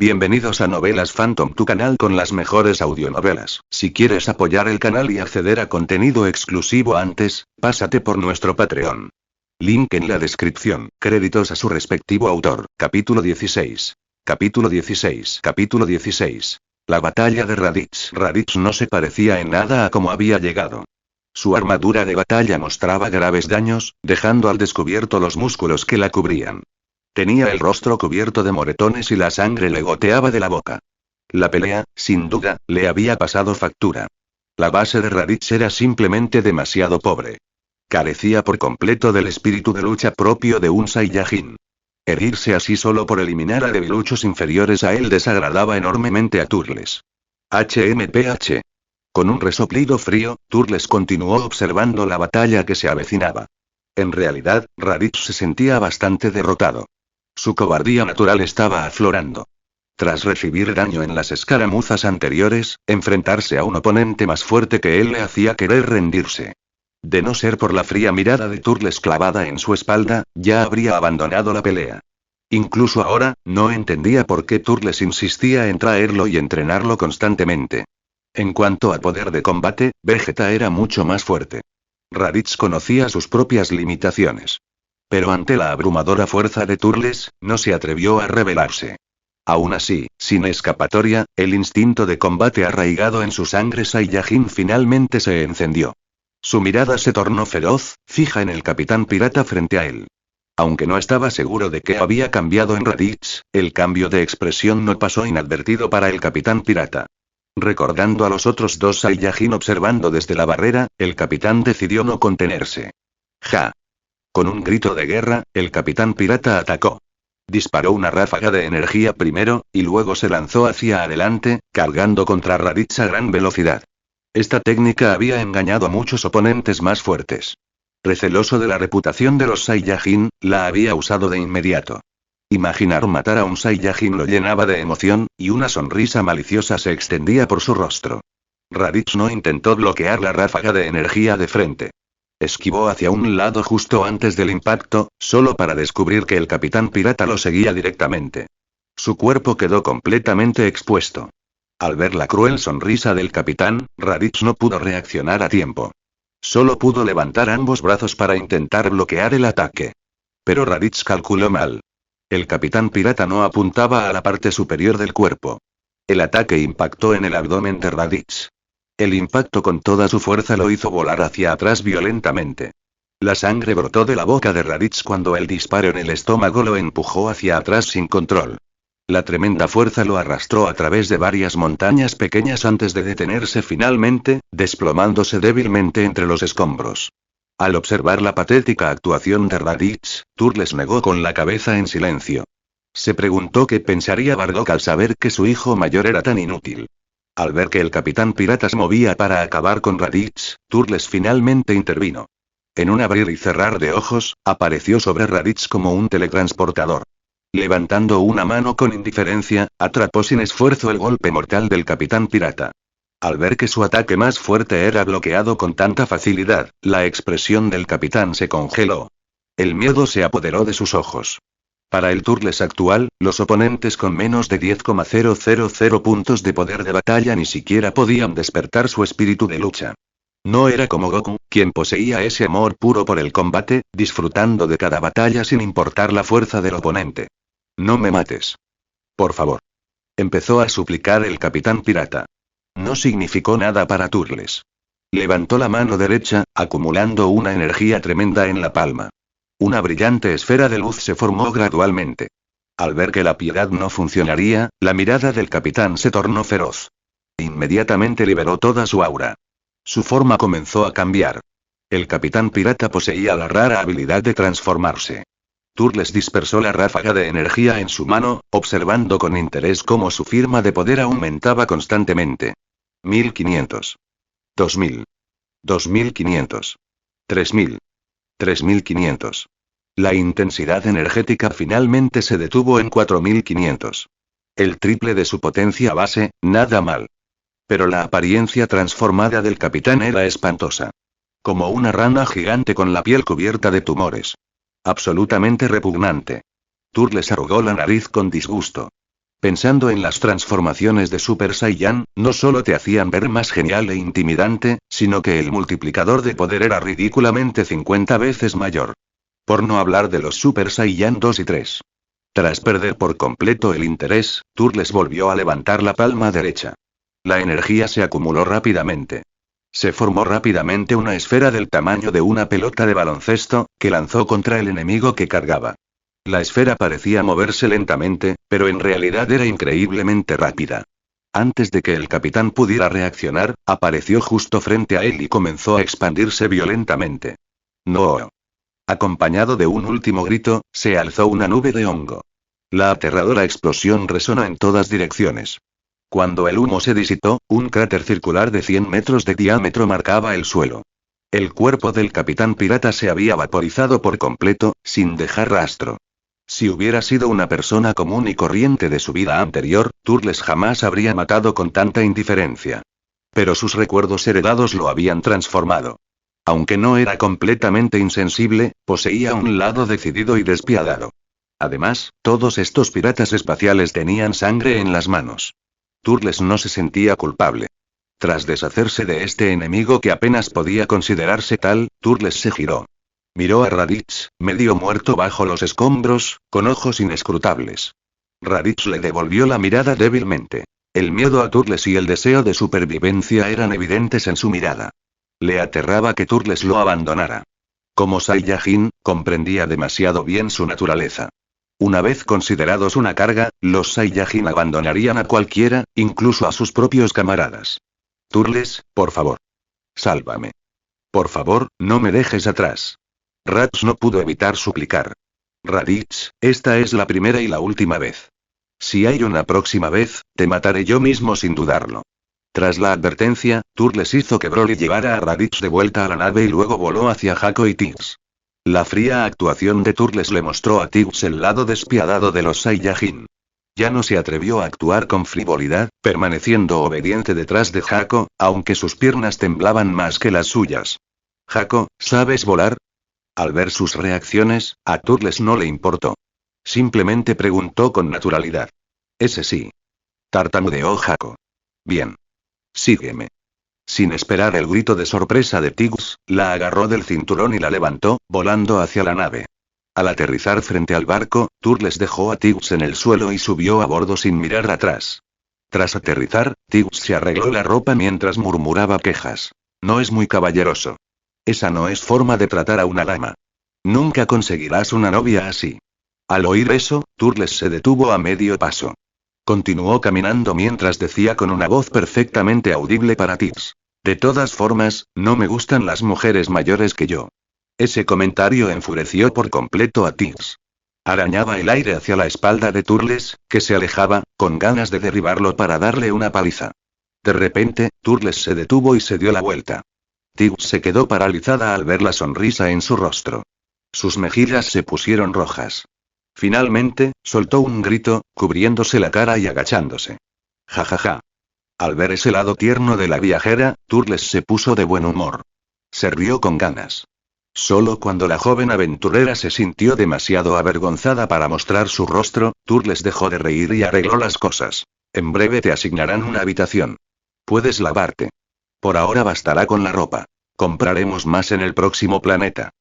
Bienvenidos a Novelas Phantom, tu canal con las mejores audionovelas. Si quieres apoyar el canal y acceder a contenido exclusivo antes, pásate por nuestro Patreon. Link en la descripción. Créditos a su respectivo autor. Capítulo 16. Capítulo 16. Capítulo 16. La batalla de Raditz. Raditz no se parecía en nada a cómo había llegado. Su armadura de batalla mostraba graves daños, dejando al descubierto los músculos que la cubrían. Tenía el rostro cubierto de moretones y la sangre le goteaba de la boca. La pelea, sin duda, le había pasado factura. La base de Raditz era simplemente demasiado pobre. Carecía por completo del espíritu de lucha propio de un Saiyajin. Herirse así solo por eliminar a debiluchos inferiores a él desagradaba enormemente a Turles. HMPH. Con un resoplido frío, Turles continuó observando la batalla que se avecinaba. En realidad, Raditz se sentía bastante derrotado. Su cobardía natural estaba aflorando. Tras recibir daño en las escaramuzas anteriores, enfrentarse a un oponente más fuerte que él le hacía querer rendirse. De no ser por la fría mirada de Turles clavada en su espalda, ya habría abandonado la pelea. Incluso ahora, no entendía por qué Turles insistía en traerlo y entrenarlo constantemente. En cuanto a poder de combate, Vegeta era mucho más fuerte. Raditz conocía sus propias limitaciones. Pero ante la abrumadora fuerza de Turles, no se atrevió a rebelarse. Aún así, sin escapatoria, el instinto de combate arraigado en su sangre Saiyajin finalmente se encendió. Su mirada se tornó feroz, fija en el capitán pirata frente a él. Aunque no estaba seguro de qué había cambiado en Raditz, el cambio de expresión no pasó inadvertido para el capitán pirata. Recordando a los otros dos Saiyajin observando desde la barrera, el capitán decidió no contenerse. ¡Ja! Con un grito de guerra, el capitán pirata atacó. Disparó una ráfaga de energía primero, y luego se lanzó hacia adelante, cargando contra Raditz a gran velocidad. Esta técnica había engañado a muchos oponentes más fuertes. Receloso de la reputación de los Saiyajin, la había usado de inmediato. Imaginar matar a un Saiyajin lo llenaba de emoción, y una sonrisa maliciosa se extendía por su rostro. Raditz no intentó bloquear la ráfaga de energía de frente. Esquivó hacia un lado justo antes del impacto, solo para descubrir que el capitán pirata lo seguía directamente. Su cuerpo quedó completamente expuesto. Al ver la cruel sonrisa del capitán, Raditz no pudo reaccionar a tiempo. Solo pudo levantar ambos brazos para intentar bloquear el ataque. Pero Raditz calculó mal. El capitán pirata no apuntaba a la parte superior del cuerpo. El ataque impactó en el abdomen de Raditz. El impacto con toda su fuerza lo hizo volar hacia atrás violentamente. La sangre brotó de la boca de Raditz cuando el disparo en el estómago lo empujó hacia atrás sin control. La tremenda fuerza lo arrastró a través de varias montañas pequeñas antes de detenerse finalmente, desplomándose débilmente entre los escombros. Al observar la patética actuación de Raditz, Turles negó con la cabeza en silencio. Se preguntó qué pensaría Bardock al saber que su hijo mayor era tan inútil. Al ver que el capitán pirata se movía para acabar con Raditz, Turles finalmente intervino. En un abrir y cerrar de ojos, apareció sobre Raditz como un teletransportador. Levantando una mano con indiferencia, atrapó sin esfuerzo el golpe mortal del capitán pirata. Al ver que su ataque más fuerte era bloqueado con tanta facilidad, la expresión del capitán se congeló. El miedo se apoderó de sus ojos. Para el Turles actual, los oponentes con menos de 10,000 puntos de poder de batalla ni siquiera podían despertar su espíritu de lucha. No era como Goku, quien poseía ese amor puro por el combate, disfrutando de cada batalla sin importar la fuerza del oponente. No me mates. Por favor. Empezó a suplicar el capitán pirata. No significó nada para Turles. Levantó la mano derecha, acumulando una energía tremenda en la palma. Una brillante esfera de luz se formó gradualmente. Al ver que la piedad no funcionaría, la mirada del capitán se tornó feroz. Inmediatamente liberó toda su aura. Su forma comenzó a cambiar. El capitán pirata poseía la rara habilidad de transformarse. Turles dispersó la ráfaga de energía en su mano, observando con interés cómo su firma de poder aumentaba constantemente. 1500. 2000. 2500. 3000. 3500. La intensidad energética finalmente se detuvo en 4500. El triple de su potencia base, nada mal. Pero la apariencia transformada del capitán era espantosa. Como una rana gigante con la piel cubierta de tumores. Absolutamente repugnante. Turles arrugó la nariz con disgusto. Pensando en las transformaciones de Super Saiyan, no solo te hacían ver más genial e intimidante, sino que el multiplicador de poder era ridículamente 50 veces mayor. Por no hablar de los Super Saiyan 2 y 3. Tras perder por completo el interés, Turles volvió a levantar la palma derecha. La energía se acumuló rápidamente. Se formó rápidamente una esfera del tamaño de una pelota de baloncesto, que lanzó contra el enemigo que cargaba. La esfera parecía moverse lentamente, pero en realidad era increíblemente rápida. Antes de que el capitán pudiera reaccionar, apareció justo frente a él y comenzó a expandirse violentamente. ¡No! Acompañado de un último grito, se alzó una nube de hongo. La aterradora explosión resonó en todas direcciones. Cuando el humo se disipó, un cráter circular de 100 metros de diámetro marcaba el suelo. El cuerpo del capitán pirata se había vaporizado por completo, sin dejar rastro. Si hubiera sido una persona común y corriente de su vida anterior, Turles jamás habría matado con tanta indiferencia. Pero sus recuerdos heredados lo habían transformado. Aunque no era completamente insensible, poseía un lado decidido y despiadado. Además, todos estos piratas espaciales tenían sangre en las manos. Turles no se sentía culpable. Tras deshacerse de este enemigo que apenas podía considerarse tal, Turles se giró. Miró a Raditz, medio muerto bajo los escombros, con ojos inescrutables. Raditz le devolvió la mirada débilmente. El miedo a Turles y el deseo de supervivencia eran evidentes en su mirada. Le aterraba que Turles lo abandonara. Como Saiyajin, comprendía demasiado bien su naturaleza. Una vez considerados una carga, los Saiyajin abandonarían a cualquiera, incluso a sus propios camaradas. Turles, por favor. Sálvame. Por favor, no me dejes atrás. Raditz no pudo evitar suplicar. Raditz, esta es la primera y la última vez. Si hay una próxima vez, te mataré yo mismo sin dudarlo. Tras la advertencia, Turles hizo que Broly llevara a Raditz de vuelta a la nave y luego voló hacia Jaco y Tiggs. La fría actuación de Turles le mostró a Tiggs el lado despiadado de los Saiyajin. Ya no se atrevió a actuar con frivolidad, permaneciendo obediente detrás de Jaco, aunque sus piernas temblaban más que las suyas. Jaco, ¿sabes volar? Al ver sus reacciones, a Turles no le importó. Simplemente preguntó con naturalidad. Ese sí. Tartamudeó Jaco. Bien. Sígueme. Sin esperar el grito de sorpresa de Tiggs, la agarró del cinturón y la levantó, volando hacia la nave. Al aterrizar frente al barco, Turles dejó a Tiggs en el suelo y subió a bordo sin mirar atrás. Tras aterrizar, Tiggs se arregló la ropa mientras murmuraba quejas. No es muy caballeroso. Esa no es forma de tratar a una dama. Nunca conseguirás una novia así. Al oír eso, Turles se detuvo a medio paso. Continuó caminando mientras decía con una voz perfectamente audible para Tiggs. De todas formas, no me gustan las mujeres mayores que yo. Ese comentario enfureció por completo a Tiggs. Arañaba el aire hacia la espalda de Turles, que se alejaba, con ganas de derribarlo para darle una paliza. De repente, Turles se detuvo y se dio la vuelta. Tiggs se quedó paralizada al ver la sonrisa en su rostro. Sus mejillas se pusieron rojas. Finalmente, soltó un grito, cubriéndose la cara y agachándose. Ja ja ja. Al ver ese lado tierno de la viajera, Turles se puso de buen humor. Se rió con ganas. Solo cuando la joven aventurera se sintió demasiado avergonzada para mostrar su rostro, Turles dejó de reír y arregló las cosas. En breve te asignarán una habitación. Puedes lavarte. Por ahora bastará con la ropa. Compraremos más en el próximo planeta.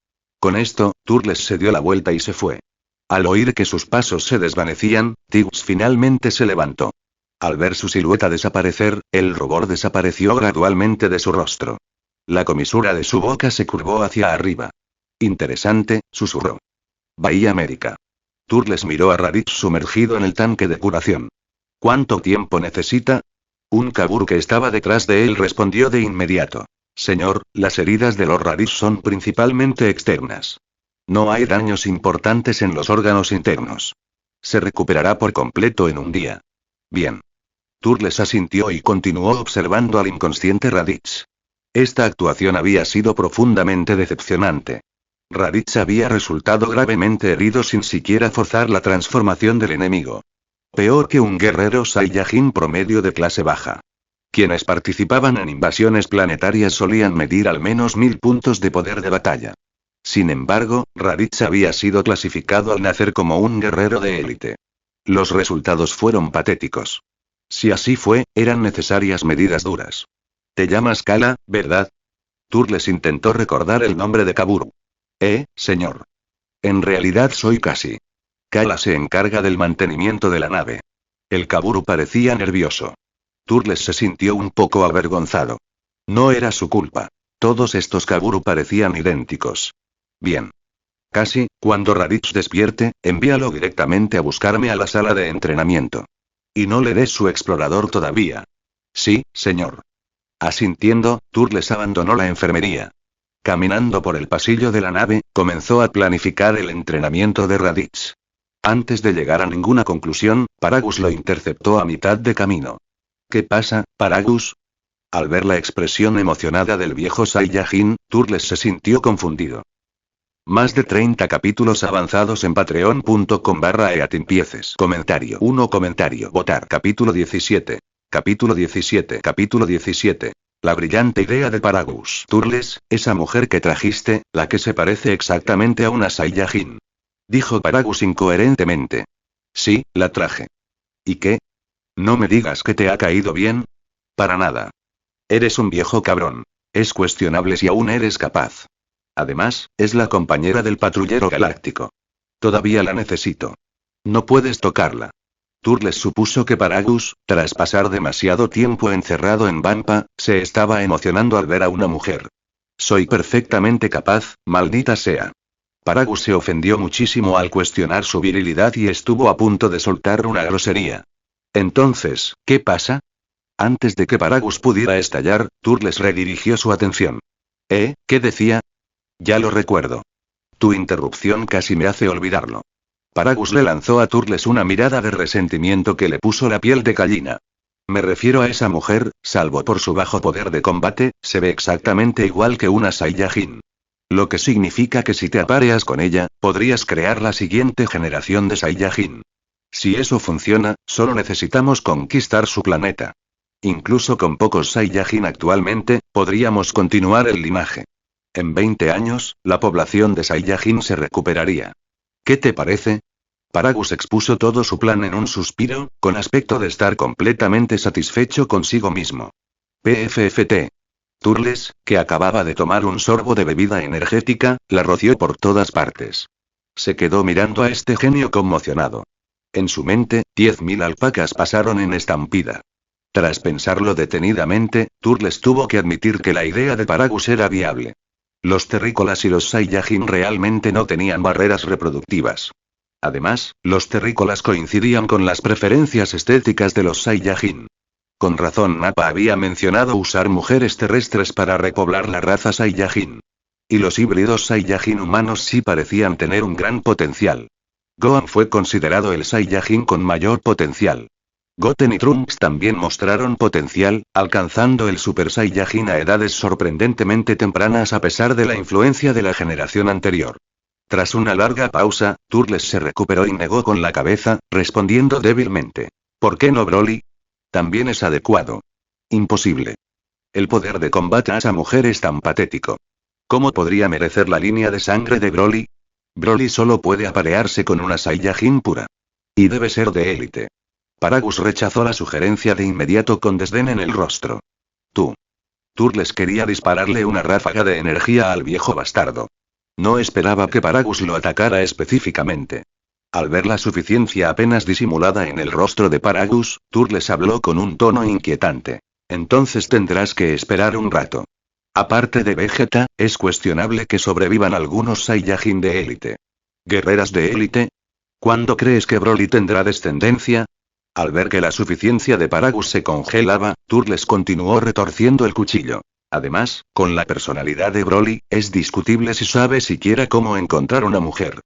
Con esto, Turles se dio la vuelta y se fue. Al oír que sus pasos se desvanecían, Tiggs finalmente se levantó. Al ver su silueta desaparecer, el rubor desapareció gradualmente de su rostro. La comisura de su boca se curvó hacia arriba. Interesante, susurró. Bahía América. Turles miró a Raditz sumergido en el tanque de curación. ¿Cuánto tiempo necesita? Un Kabur que estaba detrás de él respondió de inmediato. Señor, las heridas de los Raditz son principalmente externas. No hay daños importantes en los órganos internos. Se recuperará por completo en un día. Bien. Turles asintió y continuó observando al inconsciente Raditz. Esta actuación había sido profundamente decepcionante. Raditz había resultado gravemente herido sin siquiera forzar la transformación del enemigo. Peor que un guerrero Saiyajin promedio de clase baja. Quienes participaban en invasiones planetarias solían medir al menos 1000 puntos de poder de batalla. Sin embargo, Raditz había sido clasificado al nacer como un guerrero de élite. Los resultados fueron patéticos. Si así fue, eran necesarias medidas duras. Te llamas Kala, ¿verdad? Turles intentó recordar el nombre de Kaburu. Señor. En realidad soy Cassie. Kala se encarga del mantenimiento de la nave. El Kaburu parecía nervioso. Turles se sintió un poco avergonzado. No era su culpa. Todos estos Kaburu parecían idénticos. Bien. Cassie, cuando Raditz despierte, envíalo directamente a buscarme a la sala de entrenamiento. Y no le des su explorador todavía. Sí, señor. Asintiendo, Turles abandonó la enfermería. Caminando por el pasillo de la nave, comenzó a planificar el entrenamiento de Raditz. Antes de llegar a ninguna conclusión, Paragus lo interceptó a mitad de camino. ¿Qué pasa, Paragus? Al ver la expresión emocionada del viejo Saiyajin, Turles se sintió confundido. Más de 30 capítulos avanzados en patreon.com/eatimpieces. Comentario 1. Comentario. Votar. Capítulo 17. Capítulo 17. Capítulo 17. La brillante idea de Paragus. Turles, esa mujer que trajiste, la que se parece exactamente a una Saiyajin. Dijo Paragus incoherentemente. Sí, la traje. ¿Y qué? No me digas que te ha caído bien. Para nada. Eres un viejo cabrón. Es cuestionable si aún eres capaz. Además, es la compañera del patrullero galáctico. Todavía la necesito. No puedes tocarla. Turles supuso que Paragus, tras pasar demasiado tiempo encerrado en Vampa, se estaba emocionando al ver a una mujer. Soy perfectamente capaz, maldita sea. Paragus se ofendió muchísimo al cuestionar su virilidad y estuvo a punto de soltar una grosería. Entonces, ¿qué pasa? Antes de que Paragus pudiera estallar, Turles redirigió su atención. ¿Qué decía? Ya lo recuerdo. Tu interrupción casi me hace olvidarlo. Paragus le lanzó a Turles una mirada de resentimiento que le puso la piel de gallina. Me refiero a esa mujer, salvo por su bajo poder de combate, se ve exactamente igual que una Saiyajin. Lo que significa que si te apareas con ella, podrías crear la siguiente generación de Saiyajin. Si eso funciona, solo necesitamos conquistar su planeta. Incluso con pocos Saiyajin actualmente, podríamos continuar el linaje. En 20 años, la población de Saiyajin se recuperaría. ¿Qué te parece? Paragus expuso todo su plan en un suspiro, con aspecto de estar completamente satisfecho consigo mismo. PFFT. Turles, que acababa de tomar un sorbo de bebida energética, la roció por todas partes. Se quedó mirando a este genio conmocionado. En su mente, 10.000 alpacas pasaron en estampida. Tras pensarlo detenidamente, Turles tuvo que admitir que la idea de Paragus era viable. Los terrícolas y los Saiyajin realmente no tenían barreras reproductivas. Además, los terrícolas coincidían con las preferencias estéticas de los Saiyajin. Con razón Nappa había mencionado usar mujeres terrestres para repoblar la raza Saiyajin. Y los híbridos Saiyajin humanos sí parecían tener un gran potencial. Gohan fue considerado el Saiyajin con mayor potencial. Goten y Trunks también mostraron potencial, alcanzando el Super Saiyajin a edades sorprendentemente tempranas a pesar de la influencia de la generación anterior. Tras una larga pausa, Turles se recuperó y negó con la cabeza, respondiendo débilmente. ¿Por qué no Broly? También es adecuado. Imposible. El poder de combate a esa mujer es tan patético. ¿Cómo podría merecer la línea de sangre de Broly? Broly solo puede aparearse con una Saiyajin pura. Y debe ser de élite. Paragus rechazó la sugerencia de inmediato con desdén en el rostro. Tú. Turles quería dispararle una ráfaga de energía al viejo bastardo. No esperaba que Paragus lo atacara específicamente. Al ver la suficiencia apenas disimulada en el rostro de Paragus, Turles habló con un tono inquietante. Entonces tendrás que esperar un rato. Aparte de Vegeta, es cuestionable que sobrevivan algunos Saiyajin de élite. ¿Guerreras de élite? ¿Cuándo crees que Broly tendrá descendencia? Al ver que la suficiencia de Paragus se congelaba, Turles continuó retorciendo el cuchillo. Además, con la personalidad de Broly, es discutible si sabe siquiera cómo encontrar una mujer.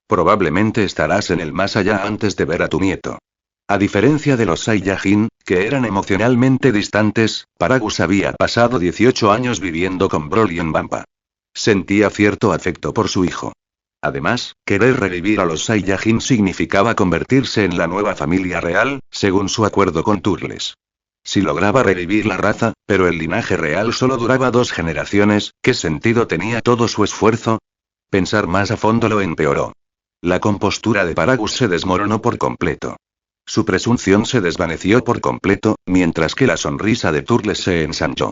Probablemente estarás en el más allá antes de ver a tu nieto. A diferencia de los Saiyajin, que eran emocionalmente distantes, Paragus había pasado 18 años viviendo con Broly en Vampa. Sentía cierto afecto por su hijo. Además, querer revivir a los Saiyajin significaba convertirse en la nueva familia real, según su acuerdo con Turles. Si lograba revivir la raza, pero el linaje real solo duraba 2 generaciones, ¿qué sentido tenía todo su esfuerzo? Pensar más a fondo lo empeoró. La compostura de Paragus se desmoronó por completo. Su presunción se desvaneció por completo, mientras que la sonrisa de Turles se ensanchó.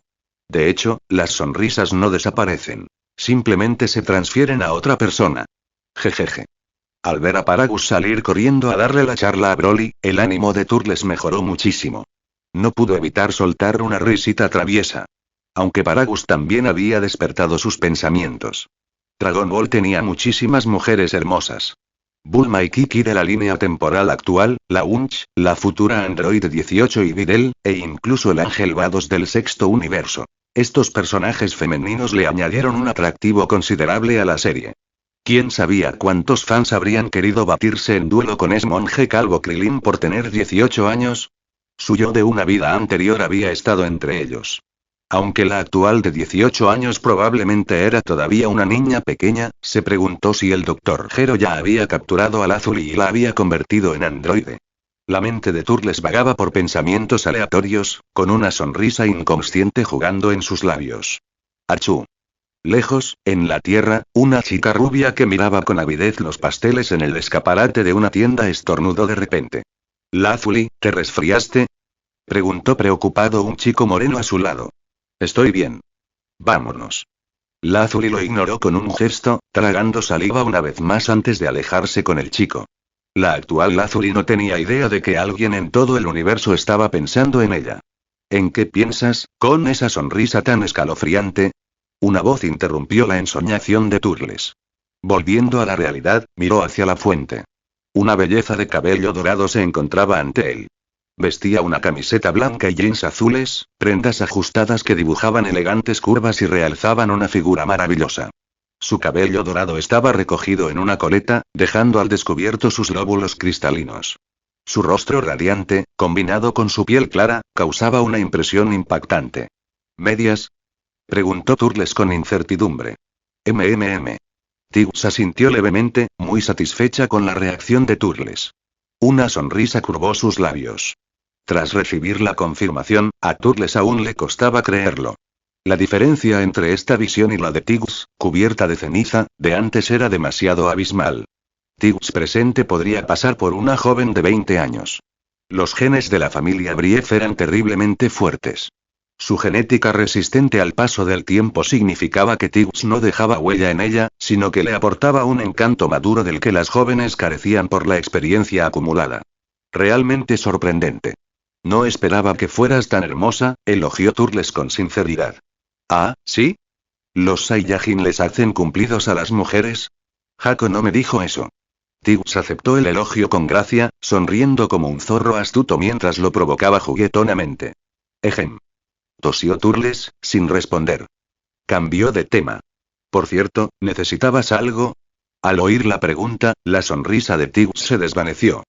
De hecho, las sonrisas no desaparecen. Simplemente se transfieren a otra persona. Jejeje. Al ver a Paragus salir corriendo a darle la charla a Broly, el ánimo de Turles mejoró muchísimo. No pudo evitar soltar una risita traviesa. Aunque Paragus también había despertado sus pensamientos. Dragon Ball tenía muchísimas mujeres hermosas. Bulma y Kiki de la línea temporal actual, la Unch, la futura Android 18 y Videl, e incluso el Ángel Vados del sexto universo. Estos personajes femeninos le añadieron un atractivo considerable a la serie. ¿Quién sabía cuántos fans habrían querido batirse en duelo con ese monje calvo Krilin por tener 18 años? Su yo de una vida anterior había estado entre ellos. Aunque la actual de 18 años probablemente era todavía una niña pequeña, se preguntó si el Dr. Gero ya había capturado al Azul y la había convertido en androide. La mente de Turles vagaba por pensamientos aleatorios, con una sonrisa inconsciente jugando en sus labios. Achú. Lejos, en la tierra, una chica rubia que miraba con avidez los pasteles en el escaparate de una tienda estornudó de repente. «Lazuli, ¿te resfriaste?», preguntó preocupado un chico moreno a su lado. «Estoy bien. Vámonos». Lazuli lo ignoró con un gesto, tragando saliva una vez más antes de alejarse con el chico. La actual Lazuli no tenía idea de que alguien en todo el universo estaba pensando en ella. ¿En qué piensas, con esa sonrisa tan escalofriante? Una voz interrumpió la ensoñación de Turles. Volviendo a la realidad, miró hacia la fuente. Una belleza de cabello dorado se encontraba ante él. Vestía una camiseta blanca y jeans azules, prendas ajustadas que dibujaban elegantes curvas y realzaban una figura maravillosa. Su cabello dorado estaba recogido en una coleta, dejando al descubierto sus lóbulos cristalinos. Su rostro radiante, combinado con su piel clara, causaba una impresión impactante. ¿Medias?, preguntó Turles con incertidumbre. Tigus asintió levemente, muy satisfecha con la reacción de Turles. Una sonrisa curvó sus labios. Tras recibir la confirmación, a Turles aún le costaba creerlo. La diferencia entre esta visión y la de Tigus, cubierta de ceniza, de antes era demasiado abismal. Tigus presente podría pasar por una joven de 20 años. Los genes de la familia Brief eran terriblemente fuertes. Su genética resistente al paso del tiempo significaba que Tigus no dejaba huella en ella, sino que le aportaba un encanto maduro del que las jóvenes carecían por la experiencia acumulada. Realmente sorprendente. No esperaba que fueras tan hermosa, elogió Turles con sinceridad. ¿Ah, sí? ¿Los Saiyajin les hacen cumplidos a las mujeres? Jaco no me dijo eso. Tigus aceptó el elogio con gracia, sonriendo como un zorro astuto mientras lo provocaba juguetonamente. Ejem. Tosió Turles, sin responder. Cambió de tema. Por cierto, ¿necesitabas algo? Al oír la pregunta, la sonrisa de Tigus se desvaneció.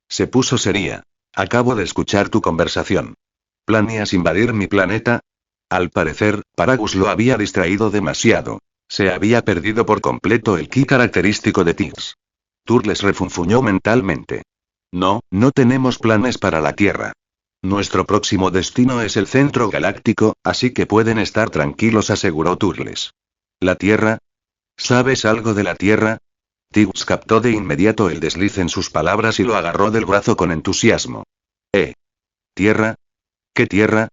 Se puso seria. Acabo de escuchar tu conversación. ¿Planeas invadir mi planeta? Al parecer, Paragus lo había distraído demasiado. Se había perdido por completo el ki característico de Tigus. Turles refunfuñó mentalmente. No, no tenemos planes para la Tierra. Nuestro próximo destino es el centro galáctico, así que pueden estar tranquilos, aseguró Turles. ¿La Tierra? ¿Sabes algo de la Tierra? Tigus captó de inmediato el desliz en sus palabras y lo agarró del brazo con entusiasmo. ¿Tierra? ¿Qué tierra?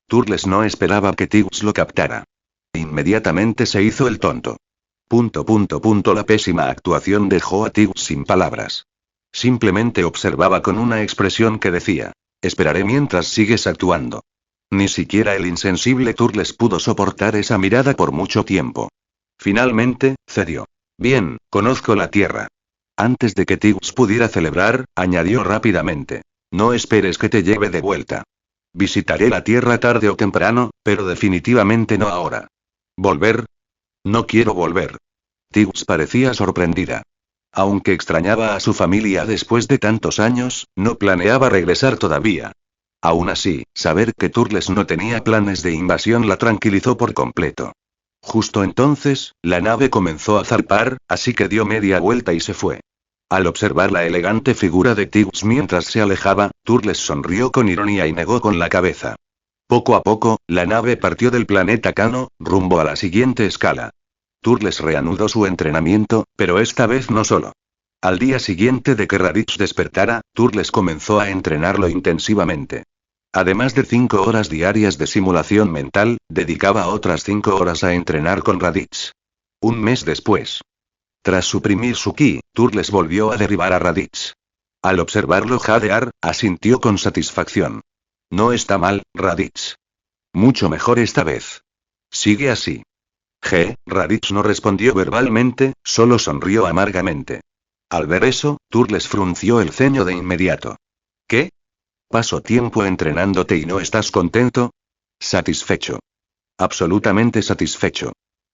Turles no esperaba que Tigus lo captara. Inmediatamente se hizo el tonto. La pésima actuación dejó a Tigus sin palabras. Simplemente observaba con una expresión que decía: esperaré mientras sigues actuando. Ni siquiera el insensible Turles pudo soportar esa mirada por mucho tiempo. Finalmente, cedió. Bien, conozco la Tierra. Antes de que Tigus pudiera celebrar, añadió rápidamente. No esperes que te lleve de vuelta. Visitaré la Tierra tarde o temprano, pero definitivamente no ahora. ¿Volver? No quiero volver. Tigus parecía sorprendida. Aunque extrañaba a su familia después de tantos años, no planeaba regresar todavía. Aún así, saber que Turles no tenía planes de invasión la tranquilizó por completo. Justo entonces, la nave comenzó a zarpar, así que dio media vuelta y se fue. Al observar la elegante figura de Tigus mientras se alejaba, Turles sonrió con ironía y negó con la cabeza. Poco a poco, la nave partió del planeta Kano, rumbo a la siguiente escala. Turles reanudó su entrenamiento, pero esta vez no solo. Al día siguiente de que Raditz despertara, Turles comenzó a entrenarlo intensivamente. Además de 5 horas diarias de simulación mental, dedicaba otras 5 horas a entrenar con Raditz. Un mes después. Tras suprimir su ki, Turles volvió a derribar a Raditz. Al observarlo jadear, asintió con satisfacción. No está mal, Raditz. Mucho mejor esta vez. Sigue así. Raditz no respondió verbalmente, solo sonrió amargamente. Al ver eso, Turles frunció el ceño de inmediato. ¿Qué? ¿Paso tiempo entrenándote y no estás contento? Satisfecho. Absolutamente satisfecho.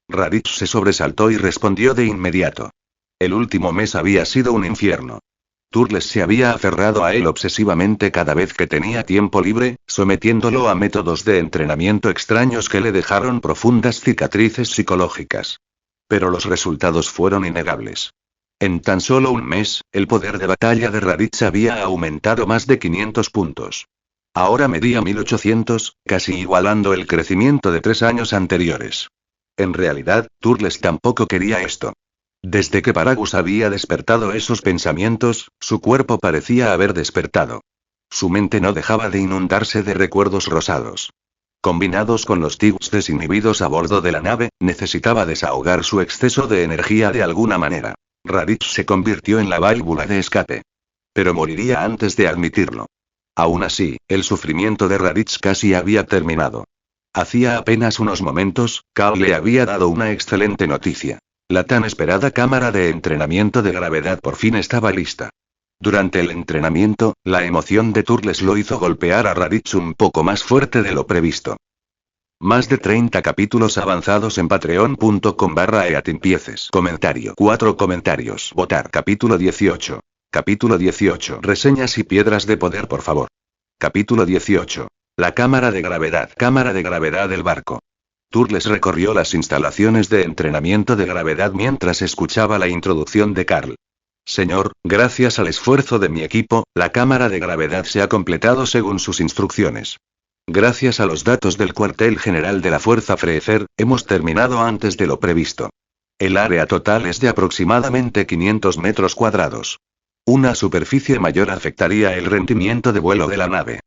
Raditz se sobresaltó y respondió de inmediato. El último mes había sido un infierno. Turles se había aferrado a él obsesivamente cada vez que tenía tiempo libre, sometiéndolo a métodos de entrenamiento extraños que le dejaron profundas cicatrices psicológicas. Pero los resultados fueron innegables. En tan solo un mes, el poder de batalla de Raditz había aumentado más de 500 puntos. Ahora medía 1800, casi igualando el crecimiento de 3 años anteriores. En realidad, Turles tampoco quería esto. Desde que Paragus había despertado esos pensamientos, su cuerpo parecía haber despertado. Su mente no dejaba de inundarse de recuerdos rosados. Combinados con los tics desinhibidos a bordo de la nave, necesitaba desahogar su exceso de energía de alguna manera. Raditz se convirtió en la válvula de escape. Pero moriría antes de admitirlo. Aún así, el sufrimiento de Raditz casi había terminado. Hacía apenas unos momentos, Cal le había dado una excelente noticia. La tan esperada cámara de entrenamiento de gravedad por fin estaba lista. Durante el entrenamiento, la emoción de Turles lo hizo golpear a Raditz un poco más fuerte de lo previsto. Más de 30 capítulos avanzados en patreon.com/eatimpieces. Comentario. 4 comentarios. Votar. Capítulo 18. Capítulo 18. Reseñas y piedras de poder, por favor. Capítulo 18. La cámara de gravedad. Cámara de gravedad del barco. Turles recorrió las instalaciones de entrenamiento de gravedad mientras escuchaba la introducción de Carl. Señor, gracias al esfuerzo de mi equipo, la cámara de gravedad se ha completado según sus instrucciones. Gracias a los datos del cuartel general de la Fuerza Freezer, hemos terminado antes de lo previsto. El área total es de aproximadamente 500 metros cuadrados. Una superficie mayor afectaría el rendimiento de vuelo de la nave.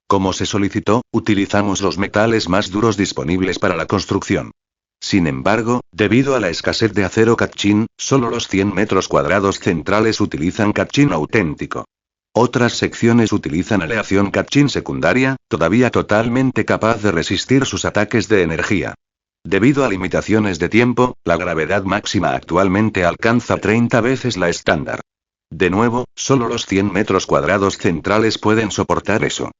Como se solicitó, utilizamos los metales más duros disponibles para la construcción. Sin embargo, debido a la escasez de acero Katchin, solo los 100 metros cuadrados centrales utilizan Katchin auténtico. Otras secciones utilizan aleación Katchin secundaria, todavía totalmente capaz de resistir sus ataques de energía. Debido a limitaciones de tiempo, la gravedad máxima actualmente alcanza 30 veces la estándar. De nuevo, solo los 100 metros cuadrados centrales pueden soportar eso.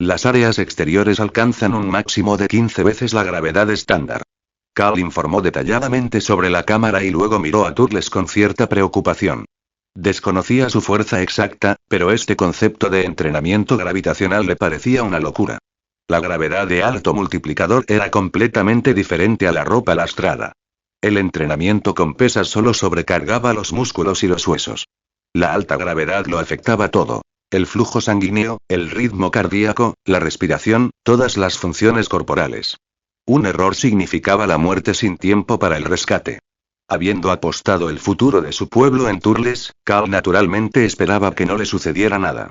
Las áreas exteriores alcanzan un máximo de 15 veces la gravedad estándar. Cal informó detalladamente sobre la cámara y luego miró a Turles con cierta preocupación. Desconocía su fuerza exacta, pero este concepto de entrenamiento gravitacional le parecía una locura. La gravedad de alto multiplicador era completamente diferente a la ropa lastrada. El entrenamiento con pesas solo sobrecargaba los músculos y los huesos. La alta gravedad lo afectaba todo. El flujo sanguíneo, el ritmo cardíaco, la respiración, todas las funciones corporales. Un error significaba la muerte sin tiempo para el rescate. Habiendo apostado el futuro de su pueblo en Turles, Cal naturalmente esperaba que no le sucediera nada.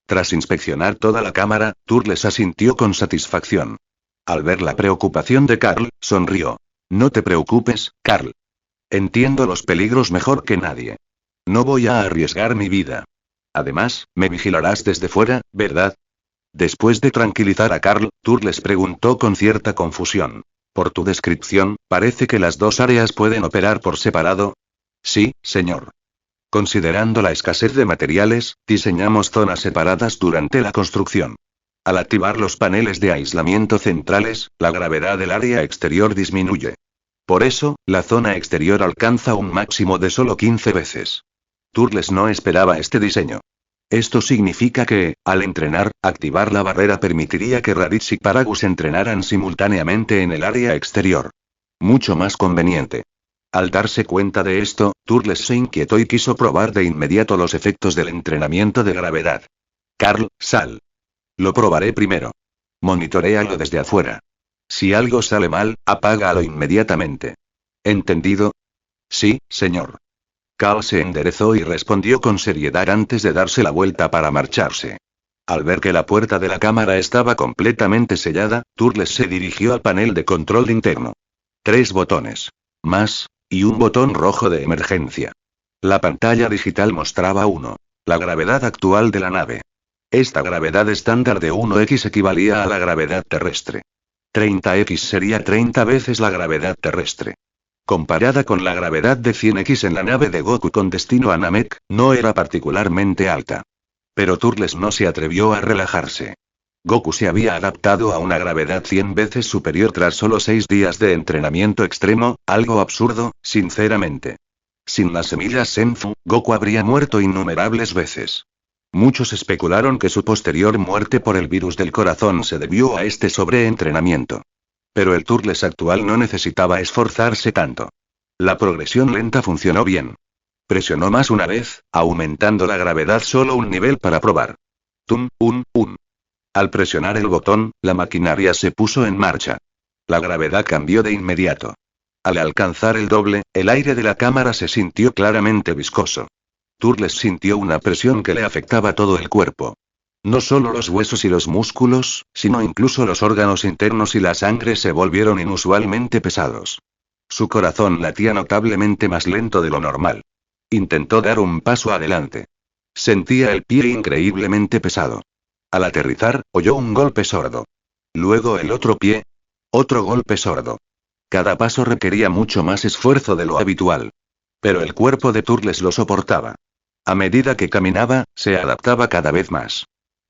Tras inspeccionar toda la cámara, Turles asintió con satisfacción. Al ver la preocupación de Carl, sonrió. No te preocupes, Carl. Entiendo los peligros mejor que nadie. No voy a arriesgar mi vida. Además, me vigilarás desde fuera, ¿verdad? Después de tranquilizar a Carl, Turles preguntó con cierta confusión. Por tu descripción, parece que las dos áreas pueden operar por separado. Sí, señor. Considerando la escasez de materiales, diseñamos zonas separadas durante la construcción. Al activar los paneles de aislamiento centrales, la gravedad del área exterior disminuye. Por eso, la zona exterior alcanza un máximo de solo 15 veces. Turles no esperaba este diseño. Esto significa que, al entrenar, activar la barrera permitiría que Raditz y Paragus entrenaran simultáneamente en el área exterior. Mucho más conveniente. Al darse cuenta de esto, Turles se inquietó y quiso probar de inmediato los efectos del entrenamiento de gravedad. Carl, sal. Lo probaré primero. Monitoréalo desde afuera. Si algo sale mal, apágalo inmediatamente. ¿Entendido? Sí, señor. Carl se enderezó y respondió con seriedad antes de darse la vuelta para marcharse. Al ver que la puerta de la cámara estaba completamente sellada, Turles se dirigió al panel de control interno. 3 botones. Más, y un botón rojo de emergencia. La pantalla digital mostraba 1. La gravedad actual de la nave. Esta gravedad estándar de 1x equivalía a la gravedad terrestre. 30x sería 30 veces la gravedad terrestre. Comparada con la gravedad de 100x en la nave de Goku con destino a Namek, no era particularmente alta. Pero Turles no se atrevió a relajarse. Goku se había adaptado a una gravedad 100 veces superior tras solo 6 días de entrenamiento extremo, algo absurdo, sinceramente. Sin las semillas Senfu, Goku habría muerto innumerables veces. Muchos especularon que su posterior muerte por el virus del corazón se debió a este sobreentrenamiento. Pero el Turles actual no necesitaba esforzarse tanto. La progresión lenta funcionó bien. Presionó más una vez, aumentando la gravedad solo un nivel para probar. Tum, un. Al presionar el botón, la maquinaria se puso en marcha. La gravedad cambió de inmediato. Al alcanzar el doble, el aire de la cámara se sintió claramente viscoso. Turles sintió una presión que le afectaba todo el cuerpo. No solo los huesos y los músculos, sino incluso los órganos internos y la sangre se volvieron inusualmente pesados. Su corazón latía notablemente más lento de lo normal. Intentó dar un paso adelante. Sentía el pie increíblemente pesado. Al aterrizar, oyó un golpe sordo. Luego el otro pie. Otro golpe sordo. Cada paso requería mucho más esfuerzo de lo habitual. Pero el cuerpo de Turles lo soportaba. A medida que caminaba, se adaptaba cada vez más.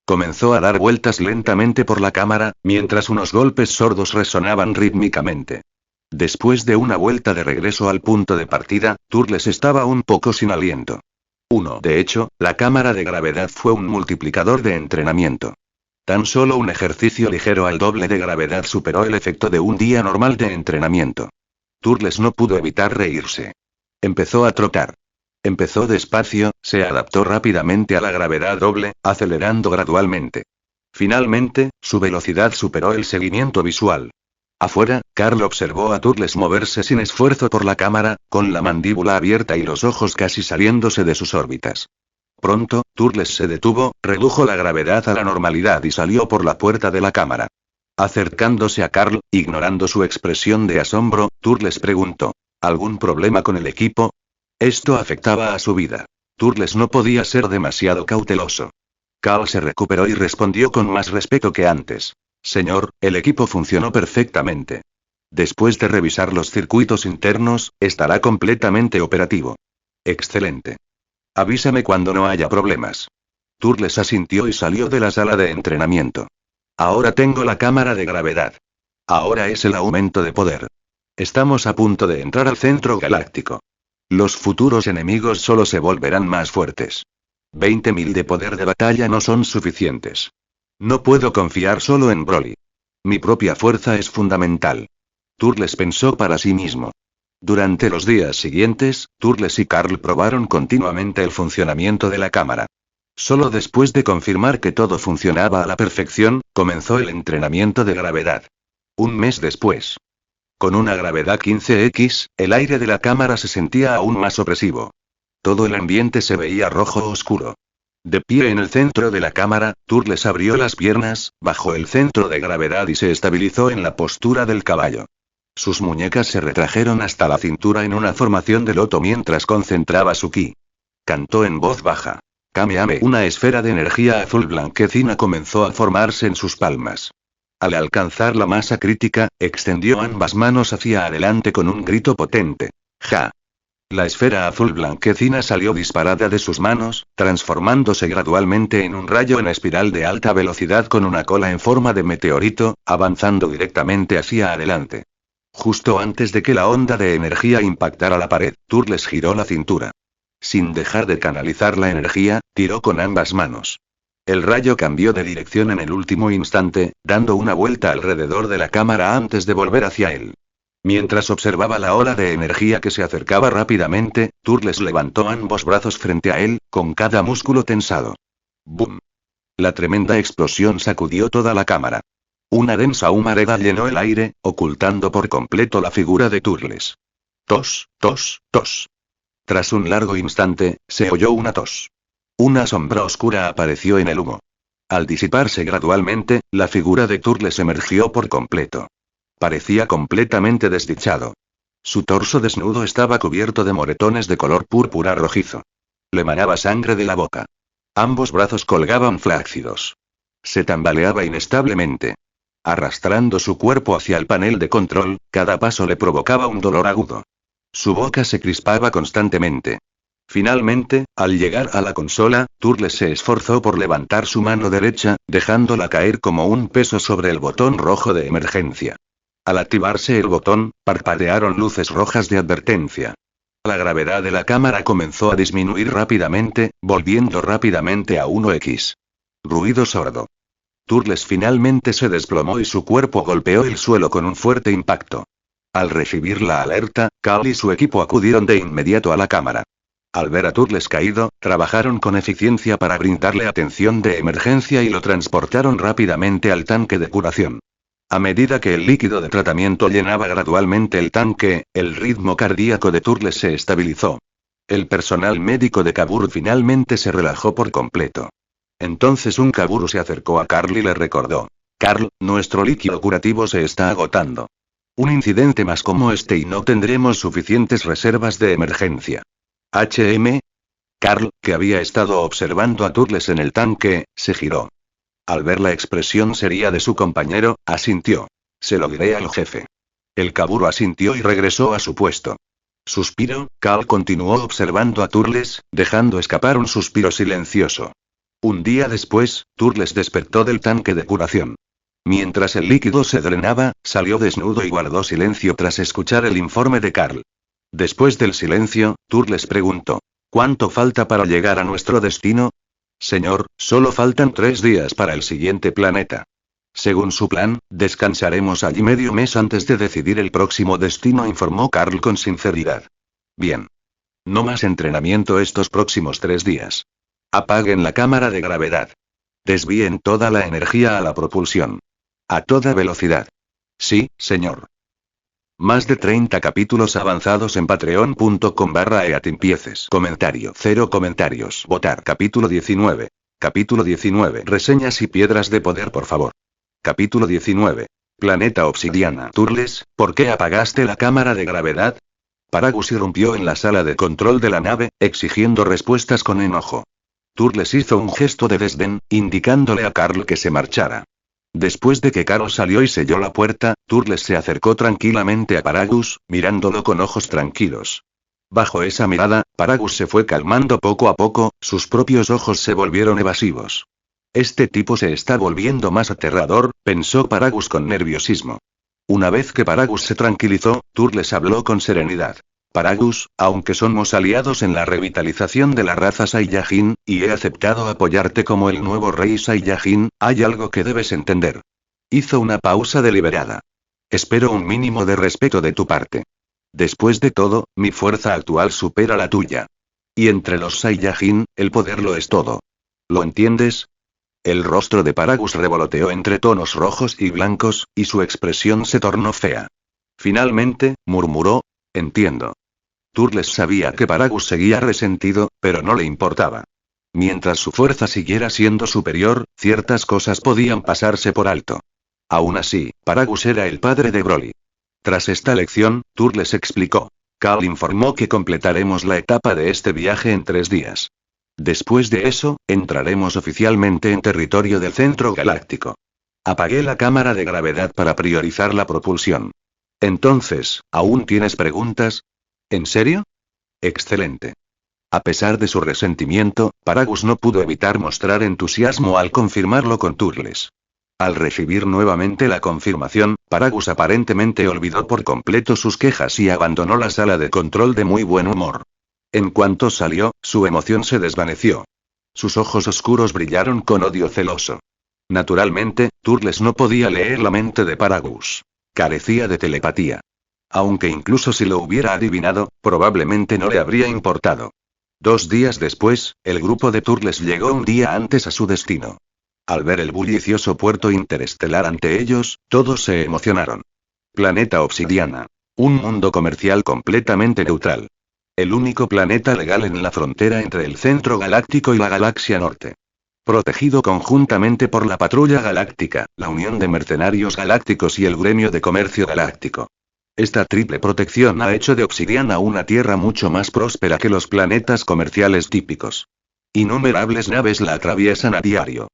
Comenzó a dar vueltas lentamente por la cámara, mientras unos golpes sordos resonaban rítmicamente. Después de una vuelta de regreso al punto de partida, Turles estaba un poco sin aliento. De hecho, la cámara de gravedad fue un multiplicador de entrenamiento. Tan solo un ejercicio ligero al doble de gravedad superó el efecto de un día normal de entrenamiento. Turles no pudo evitar reírse. Empezó a trotar. Empezó despacio, se adaptó rápidamente a la gravedad doble, acelerando gradualmente. Finalmente, su velocidad superó el seguimiento visual. Afuera, Carl observó a Turles moverse sin esfuerzo por la cámara, con la mandíbula abierta y los ojos casi saliéndose de sus órbitas. Pronto, Turles se detuvo, redujo la gravedad a la normalidad y salió por la puerta de la cámara. Acercándose a Carl, ignorando su expresión de asombro, Turles preguntó: ¿algún problema con el equipo? Esto afectaba a su vida. Turles no podía ser demasiado cauteloso. Carl se recuperó y respondió con más respeto que antes. Señor, el equipo funcionó perfectamente. Después de revisar los circuitos internos, estará completamente operativo. Excelente. Avísame cuando no haya problemas. Turles asintió y salió de la sala de entrenamiento. Ahora tengo la cámara de gravedad. Ahora es el aumento de poder. Estamos a punto de entrar al centro galáctico. Los futuros enemigos solo se volverán más fuertes. 20.000 de poder de batalla no son suficientes. No puedo confiar solo en Broly. Mi propia fuerza es fundamental. Turles pensó para sí mismo. Durante los días siguientes, Turles y Carl probaron continuamente el funcionamiento de la cámara. Solo después de confirmar que todo funcionaba a la perfección, comenzó el entrenamiento de gravedad. Un mes después. Con una gravedad 15x, el aire de la cámara se sentía aún más opresivo. Todo el ambiente se veía rojo oscuro. De pie en el centro de la cámara, Turles abrió las piernas, bajó el centro de gravedad y se estabilizó en la postura del caballo. Sus muñecas se retrajeron hasta la cintura en una formación de loto mientras concentraba su ki. Cantó en voz baja. Kameame. Una esfera de energía azul blanquecina comenzó a formarse en sus palmas. Al alcanzar la masa crítica, extendió ambas manos hacia adelante con un grito potente. ¡Ja! La esfera azul blanquecina salió disparada de sus manos, transformándose gradualmente en un rayo en espiral de alta velocidad con una cola en forma de meteorito, avanzando directamente hacia adelante. Justo antes de que la onda de energía impactara la pared, Turles giró la cintura. Sin dejar de canalizar la energía, tiró con ambas manos. El rayo cambió de dirección en el último instante, dando una vuelta alrededor de la cámara antes de volver hacia él. Mientras observaba la ola de energía que se acercaba rápidamente, Turles levantó ambos brazos frente a él, con cada músculo tensado. ¡Bum! La tremenda explosión sacudió toda la cámara. Una densa humareda llenó el aire, ocultando por completo la figura de Turles. Tos, tos, tos. Tras un largo instante, se oyó una tos. Una sombra oscura apareció en el humo. Al disiparse gradualmente, la figura de Turles emergió por completo. Parecía completamente desdichado. Su torso desnudo estaba cubierto de moretones de color púrpura rojizo. Le manaba sangre de la boca. Ambos brazos colgaban flácidos. Se tambaleaba inestablemente. Arrastrando su cuerpo hacia el panel de control, cada paso le provocaba un dolor agudo. Su boca se crispaba constantemente. Finalmente, al llegar a la consola, Turles se esforzó por levantar su mano derecha, dejándola caer como un peso sobre el botón rojo de emergencia. Al activarse el botón, parpadearon luces rojas de advertencia. La gravedad de la cámara comenzó a disminuir rápidamente, volviendo rápidamente a 1x. Ruido sordo. Turles finalmente se desplomó y su cuerpo golpeó el suelo con un fuerte impacto. Al recibir la alerta, Cal y su equipo acudieron de inmediato a la cámara. Al ver a Turles caído, trabajaron con eficiencia para brindarle atención de emergencia y lo transportaron rápidamente al tanque de curación. A medida que el líquido de tratamiento llenaba gradualmente el tanque, el ritmo cardíaco de Turles se estabilizó. El personal médico de Kaburu finalmente se relajó por completo. Entonces un Kaburu se acercó a Carl y le recordó: Carl, nuestro líquido curativo se está agotando. Un incidente más como este y no tendremos suficientes reservas de emergencia. HM. Carl, que había estado observando a Turles en el tanque, se giró. Al ver la expresión seria de su compañero, asintió. Se lo diré al jefe. El Kaburu asintió y regresó a su puesto. Suspiro, Carl continuó observando a Turles, dejando escapar un suspiro silencioso. Un día después, Turles despertó del tanque de curación. Mientras el líquido se drenaba, salió desnudo y guardó silencio tras escuchar el informe de Carl. Después del silencio, Turles preguntó: ¿Cuánto falta para llegar a nuestro destino? Señor, solo faltan 3 días para el siguiente planeta. Según su plan, descansaremos allí medio mes antes de decidir el próximo destino, informó Carl con sinceridad. Bien. No más entrenamiento estos próximos 3 días. Apaguen la cámara de gravedad. Desvíen toda la energía a la propulsión. A toda velocidad. Sí, señor. Más de 30 capítulos avanzados en patreon.com/eatimpieces. Comentario. 0 comentarios. Votar. Capítulo 19. Capítulo 19. Reseñas y piedras de poder, por favor. Capítulo 19. Planeta Obsidiana. Turles, ¿por qué apagaste la cámara de gravedad? Paragus irrumpió en la sala de control de la nave, exigiendo respuestas con enojo. Turles hizo un gesto de desdén, indicándole a Carl que se marchara. Después de que Carl salió y selló la puerta, Turles se acercó tranquilamente a Paragus, mirándolo con ojos tranquilos. Bajo esa mirada, Paragus se fue calmando poco a poco, sus propios ojos se volvieron evasivos. Este tipo se está volviendo más aterrador, pensó Paragus con nerviosismo. Una vez que Paragus se tranquilizó, Turles habló con serenidad. Paragus, aunque somos aliados en la revitalización de la raza Saiyajin, y he aceptado apoyarte como el nuevo rey Saiyajin, hay algo que debes entender. Hizo una pausa deliberada. Espero un mínimo de respeto de tu parte. Después de todo, mi fuerza actual supera la tuya. Y entre los Saiyajin, el poder lo es todo. ¿Lo entiendes? El rostro de Paragus revoloteó entre tonos rojos y blancos, y su expresión se tornó fea. Finalmente, murmuró: entiendo. Turles sabía que Paragus seguía resentido, pero no le importaba. Mientras su fuerza siguiera siendo superior, ciertas cosas podían pasarse por alto. Aún así, Paragus era el padre de Broly. Tras esta lección, Turles explicó. Cal informó que completaremos la etapa de este viaje en 3 días. Después de eso, entraremos oficialmente en territorio del Centro Galáctico. Apagué la cámara de gravedad para priorizar la propulsión. Entonces, ¿aún tienes preguntas? ¿En serio? Excelente. A pesar de su resentimiento, Paragus no pudo evitar mostrar entusiasmo al confirmarlo con Turles. Al recibir nuevamente la confirmación, Paragus aparentemente olvidó por completo sus quejas y abandonó la sala de control de muy buen humor. En cuanto salió, su emoción se desvaneció. Sus ojos oscuros brillaron con odio celoso. Naturalmente, Turles no podía leer la mente de Paragus. Carecía de telepatía. Aunque incluso si lo hubiera adivinado, probablemente no le habría importado. 2 días después, el grupo de Turles llegó un día antes a su destino. Al ver el bullicioso puerto interestelar ante ellos, todos se emocionaron. Planeta Obsidiana. Un mundo comercial completamente neutral. El único planeta legal en la frontera entre el centro galáctico y la galaxia norte. Protegido conjuntamente por la Patrulla Galáctica, la Unión de Mercenarios Galácticos y el Gremio de Comercio Galáctico. Esta triple protección ha hecho de Obsidian a una tierra mucho más próspera que los planetas comerciales típicos. Innumerables naves la atraviesan a diario.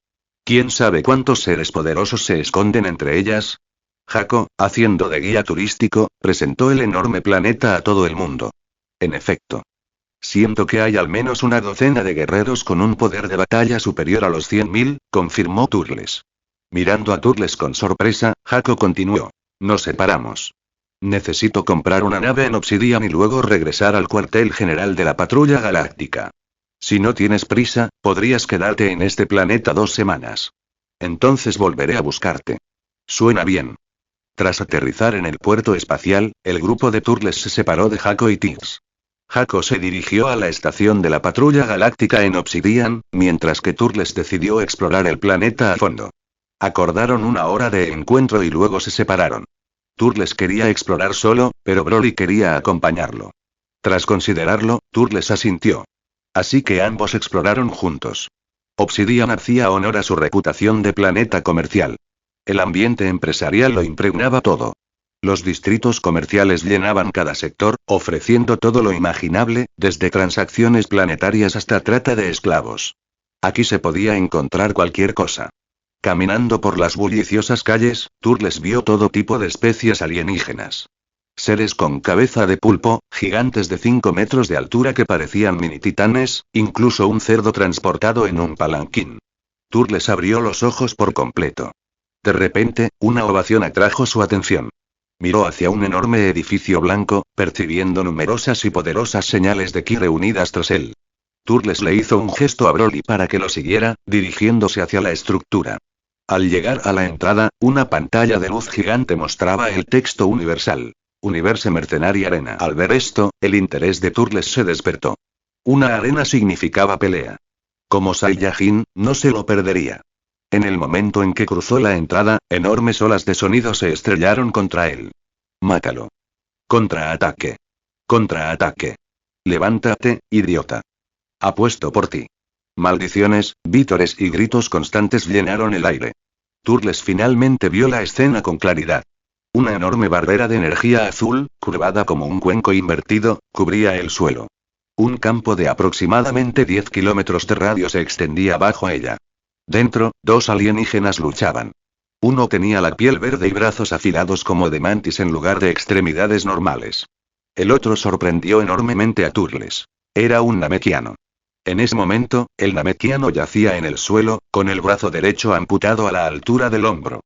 ¿Quién sabe cuántos seres poderosos se esconden entre ellas? Jaco, haciendo de guía turístico, presentó el enorme planeta a todo el mundo. En efecto. Siento que hay al menos una docena de guerreros con un poder de batalla superior a los 100.000, confirmó Turles. Mirando a Turles con sorpresa, Jaco continuó. Nos separamos. Necesito comprar una nave en Obsidian y luego regresar al cuartel general de la Patrulla Galáctica. Si no tienes prisa, podrías quedarte en este planeta 2 semanas. Entonces volveré a buscarte. Suena bien. Tras aterrizar en el puerto espacial, el grupo de Turles se separó de Jaco y Tiggs. Jaco se dirigió a la estación de la Patrulla Galáctica en Obsidian, mientras que Turles decidió explorar el planeta a fondo. Acordaron una hora de encuentro y luego se separaron. Turles quería explorar solo, pero Broly quería acompañarlo. Tras considerarlo, Turles asintió. Así que ambos exploraron juntos. Obsidian hacía honor a su reputación de planeta comercial. El ambiente empresarial lo impregnaba todo. Los distritos comerciales llenaban cada sector, ofreciendo todo lo imaginable, desde transacciones planetarias hasta trata de esclavos. Aquí se podía encontrar cualquier cosa. Caminando por las bulliciosas calles, Turles vio todo tipo de especies alienígenas. Seres con cabeza de pulpo, gigantes de 5 metros de altura que parecían mini titanes, incluso un cerdo transportado en un palanquín. Turles abrió los ojos por completo. De repente, una ovación atrajo su atención. Miró hacia un enorme edificio blanco, percibiendo numerosas y poderosas señales de ki reunidas tras él. Turles le hizo un gesto a Broly para que lo siguiera, dirigiéndose hacia la estructura. Al llegar a la entrada, una pantalla de luz gigante mostraba el texto universal. Universe Mercenary Arena. Al ver esto, el interés de Turles se despertó. Una arena significaba pelea. Como Saiyajin, no se lo perdería. En el momento en que cruzó la entrada, enormes olas de sonido se estrellaron contra él. Mátalo. Contraataque. Contraataque. Levántate, idiota. Apuesto por ti. Maldiciones, vítores y gritos constantes llenaron el aire. Turles finalmente vio la escena con claridad. Una enorme barrera de energía azul, curvada como un cuenco invertido, cubría el suelo. Un campo de aproximadamente 10 kilómetros de radio se extendía bajo ella. Dentro, 2 alienígenas luchaban. Uno tenía la piel verde y brazos afilados como de mantis en lugar de extremidades normales. El otro sorprendió enormemente a Turles. Era un namekiano. En ese momento, el namekiano yacía en el suelo, con el brazo derecho amputado a la altura del hombro.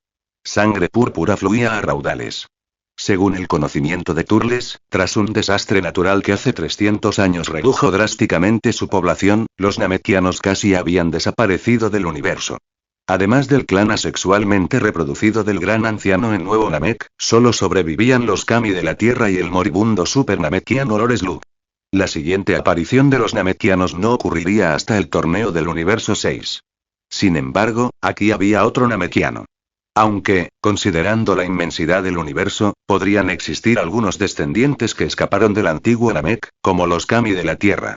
Sangre púrpura fluía a raudales. Según el conocimiento de Turles, tras un desastre natural que hace 300 años redujo drásticamente su población, los namekianos casi habían desaparecido del universo. Además del clan asexualmente reproducido del gran anciano en Nuevo Namek, solo sobrevivían los kami de la Tierra y el moribundo super namekiano Lore Slug. La siguiente aparición de los namekianos no ocurriría hasta el torneo del universo 6. Sin embargo, aquí había otro namekiano. Aunque, considerando la inmensidad del universo, podrían existir algunos descendientes que escaparon del antiguo Namek, como los kami de la Tierra.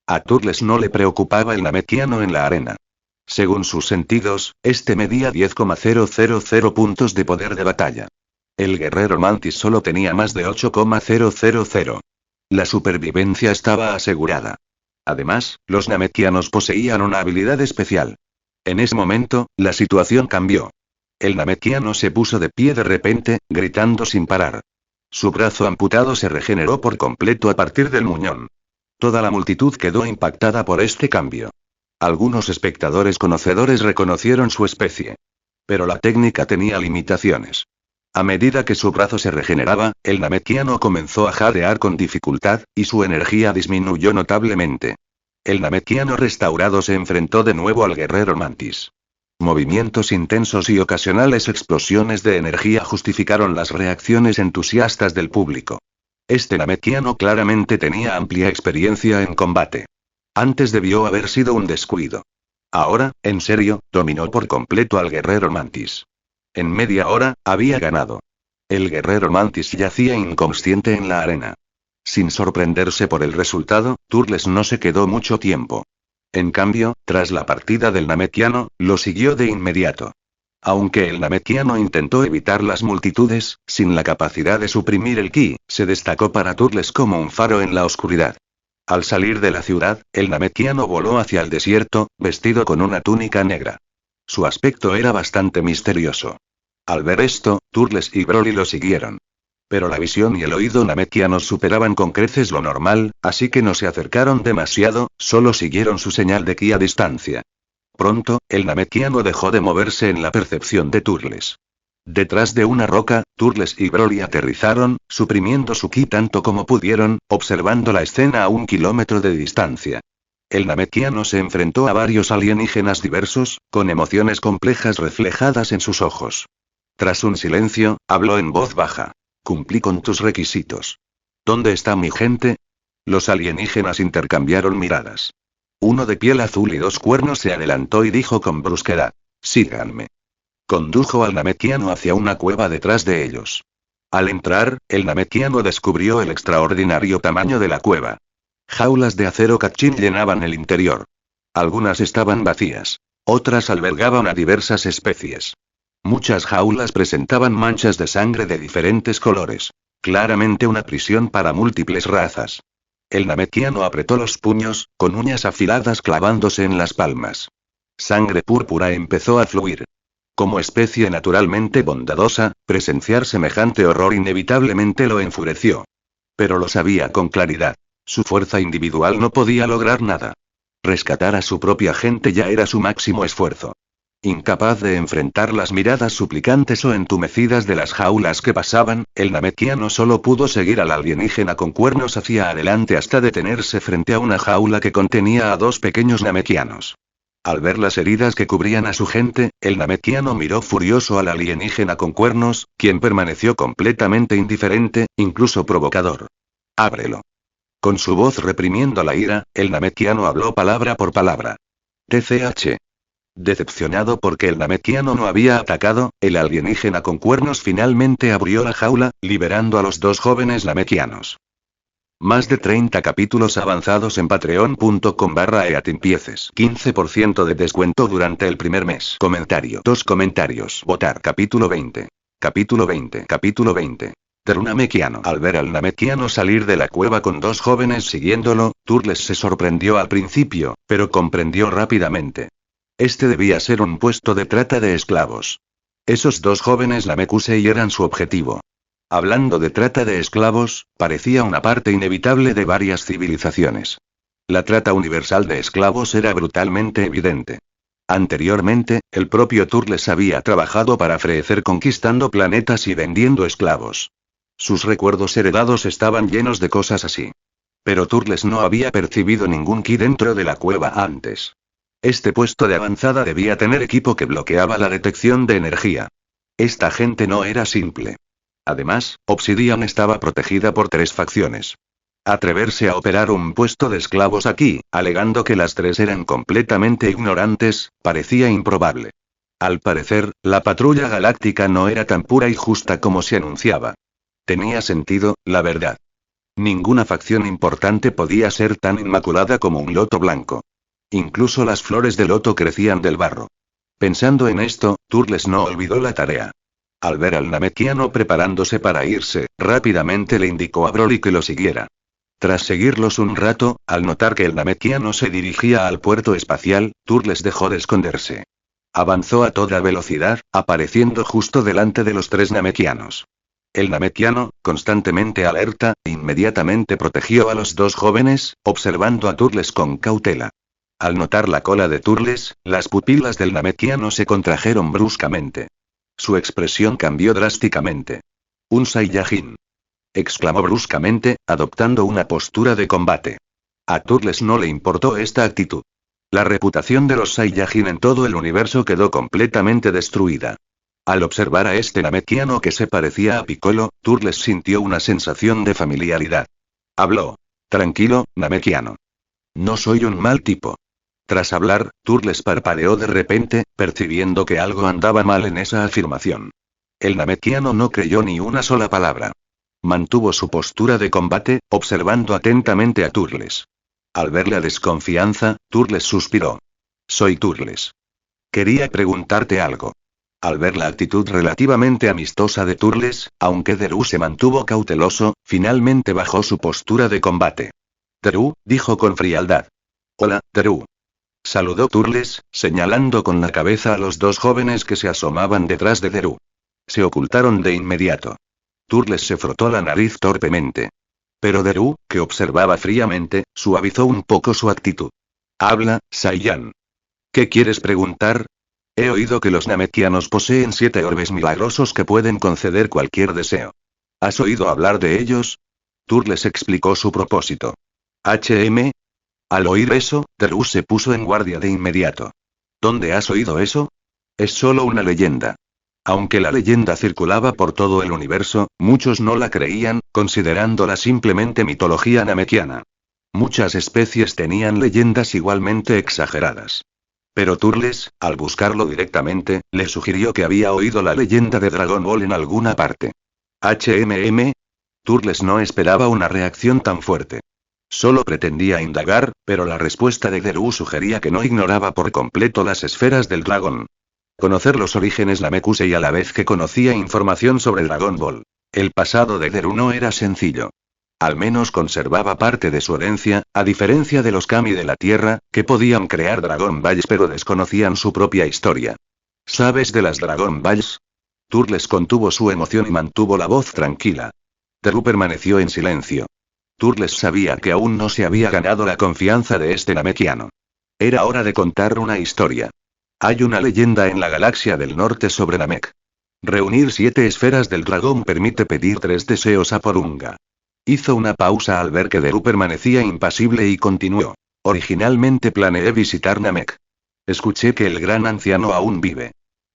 A Turles no le preocupaba el namekiano en la arena. Según sus sentidos, este medía 10,000 puntos de poder de batalla. El guerrero Mantis solo tenía más de 8,000. La supervivencia estaba asegurada. Además, los namekianos poseían una habilidad especial. En ese momento, la situación cambió. El namekiano se puso de pie de repente, gritando sin parar. Su brazo amputado se regeneró por completo a partir del muñón. Toda la multitud quedó impactada por este cambio. Algunos espectadores conocedores reconocieron su especie. Pero la técnica tenía limitaciones. A medida que su brazo se regeneraba, el namekiano comenzó a jadear con dificultad, y su energía disminuyó notablemente. El namekiano restaurado se enfrentó de nuevo al guerrero Mantis. Movimientos intensos y ocasionales explosiones de energía justificaron las reacciones entusiastas del público. Este namekiano claramente tenía amplia experiencia en combate. Antes debió haber sido un descuido. Ahora, en serio, dominó por completo al guerrero Mantis. En media hora, había ganado. El guerrero Mantis yacía inconsciente en la arena. Sin sorprenderse por el resultado, Turles no se quedó mucho tiempo. En cambio, tras la partida del Namekiano, lo siguió de inmediato. Aunque el Namekiano intentó evitar las multitudes, sin la capacidad de suprimir el ki, se destacó para Turles como un faro en la oscuridad. Al salir de la ciudad, el Namekiano voló hacia el desierto, vestido con una túnica negra. Su aspecto era bastante misterioso. Al ver esto, Turles y Broly lo siguieron. Pero la visión y el oído namekianos superaban con creces lo normal, así que no se acercaron demasiado, solo siguieron su señal de ki a distancia. Pronto, el namekiano dejó de moverse en la percepción de Turles. Detrás de una roca, Turles y Broly aterrizaron, suprimiendo su ki tanto como pudieron, observando la escena a 1 kilómetro de distancia. El namekiano se enfrentó a varios alienígenas diversos, con emociones complejas reflejadas en sus ojos. Tras un silencio, habló en voz baja. Cumplí con tus requisitos. ¿Dónde está mi gente? Los alienígenas intercambiaron miradas. Uno de piel azul y 2 cuernos se adelantó y dijo con brusquedad. Síganme. Condujo al namekiano hacia una cueva detrás de ellos. Al entrar, el namekiano descubrió el extraordinario tamaño de la cueva. Jaulas de acero cachín llenaban el interior. Algunas estaban vacías. Otras albergaban a diversas especies. Muchas jaulas presentaban manchas de sangre de diferentes colores. Claramente una prisión para múltiples razas. El namekiano apretó los puños, con uñas afiladas clavándose en las palmas. Sangre púrpura empezó a fluir. Como especie naturalmente bondadosa, presenciar semejante horror inevitablemente lo enfureció. Pero lo sabía con claridad. Su fuerza individual no podía lograr nada. Rescatar a su propia gente ya era su máximo esfuerzo. Incapaz de enfrentar las miradas suplicantes o entumecidas de las jaulas que pasaban, el namekiano solo pudo seguir al alienígena con cuernos hacia adelante hasta detenerse frente a una jaula que contenía a 2 pequeños namekianos. Al ver las heridas que cubrían a su gente, el namekiano miró furioso al alienígena con cuernos, quien permaneció completamente indiferente, incluso provocador. Ábrelo. Con su voz reprimiendo la ira, el namekiano habló palabra por palabra. TCH. Decepcionado porque el namekiano no había atacado, el alienígena con cuernos finalmente abrió la jaula, liberando a los 2 jóvenes namekianos. Más de 30 capítulos avanzados en patreon.com/eatimpieces. 15% de descuento durante el primer mes. Comentario. 2 comentarios. Votar. Capítulo 20. Capítulo 20. Capítulo 20. Namekiano. Al ver al namekiano salir de la cueva con 2 jóvenes siguiéndolo, Turles se sorprendió al principio, pero comprendió rápidamente. Este debía ser un puesto de trata de esclavos. Esos 2 jóvenes Namekusei eran su objetivo. Hablando de trata de esclavos, parecía una parte inevitable de varias civilizaciones. La trata universal de esclavos era brutalmente evidente. Anteriormente, el propio Turles había trabajado para Freezer conquistando planetas y vendiendo esclavos. Sus recuerdos heredados estaban llenos de cosas así. Pero Turles no había percibido ningún ki dentro de la cueva antes. Este puesto de avanzada debía tener equipo que bloqueaba la detección de energía. Esta gente no era simple. Además, Obsidian estaba protegida por 3 facciones. Atreverse a operar un puesto de esclavos aquí, alegando que las 3 eran completamente ignorantes, parecía improbable. Al parecer, la patrulla galáctica no era tan pura y justa como se anunciaba. Tenía sentido, la verdad. Ninguna facción importante podía ser tan inmaculada como un loto blanco. Incluso las flores de loto crecían del barro. Pensando en esto, Turles no olvidó la tarea. Al ver al namekiano preparándose para irse, rápidamente le indicó a Broly que lo siguiera. Tras seguirlos un rato, al notar que el namekiano se dirigía al puerto espacial, Turles dejó de esconderse. Avanzó a toda velocidad, apareciendo justo delante de los 3 namekianos. El namekiano, constantemente alerta, inmediatamente protegió a los 2 jóvenes, observando a Turles con cautela. Al notar la cola de Turles, las pupilas del namekiano se contrajeron bruscamente. Su expresión cambió drásticamente. «Un Saiyajin», exclamó bruscamente, adoptando una postura de combate. A Turles no le importó esta actitud. La reputación de los Saiyajin en todo el universo quedó completamente destruida. Al observar a este namekiano que se parecía a Piccolo, Turles sintió una sensación de familiaridad. Habló. «Tranquilo, namekiano. No soy un mal tipo». Tras hablar, Turles parpadeó de repente, percibiendo que algo andaba mal en esa afirmación. El namekiano no creyó ni una sola palabra. Mantuvo su postura de combate, observando atentamente a Turles. Al ver la desconfianza, Turles suspiró. Soy Turles. Quería preguntarte algo. Al ver la actitud relativamente amistosa de Turles, aunque Derú se mantuvo cauteloso, finalmente bajó su postura de combate. Derú, dijo con frialdad. Hola, Derú. Saludó Turles, señalando con la cabeza a los dos jóvenes que se asomaban detrás de Derú. Se ocultaron de inmediato. Turles se frotó la nariz torpemente. Pero Derú, que observaba fríamente, suavizó un poco su actitud. Habla, Saiyan. ¿Qué quieres preguntar? He oído que los namekianos poseen 7 orbes milagrosos que pueden conceder cualquier deseo. ¿Has oído hablar de ellos? Turles explicó su propósito. HM. Al oír eso, Derú se puso en guardia de inmediato. ¿Dónde has oído eso? Es solo una leyenda. Aunque la leyenda circulaba por todo el universo, muchos no la creían, considerándola simplemente mitología namekiana. Muchas especies tenían leyendas igualmente exageradas. Pero Turles, al buscarlo directamente, le sugirió que había oído la leyenda de Dragon Ball en alguna parte. HMM. Turles no esperaba una reacción tan fuerte. Solo pretendía indagar, pero la respuesta de Derú sugería que no ignoraba por completo las esferas del dragón. Conocer los orígenes Namekusei a la vez que conocía información sobre Dragon Ball. El pasado de Derú no era sencillo. Al menos conservaba parte de su herencia, a diferencia de los Kami de la Tierra, que podían crear Dragon Balls pero desconocían su propia historia. ¿Sabes de las Dragon Balls? Turles contuvo su emoción y mantuvo la voz tranquila. Derú permaneció en silencio. Turles sabía que aún no se había ganado la confianza de este namekiano. Era hora de contar una historia. Hay una leyenda en la galaxia del norte sobre Namek. Reunir 7 esferas del dragón permite pedir 3 deseos a Porunga. Hizo una pausa al ver que Derú permanecía impasible y continuó. Originalmente planeé visitar Namek. Escuché que el gran anciano aún vive.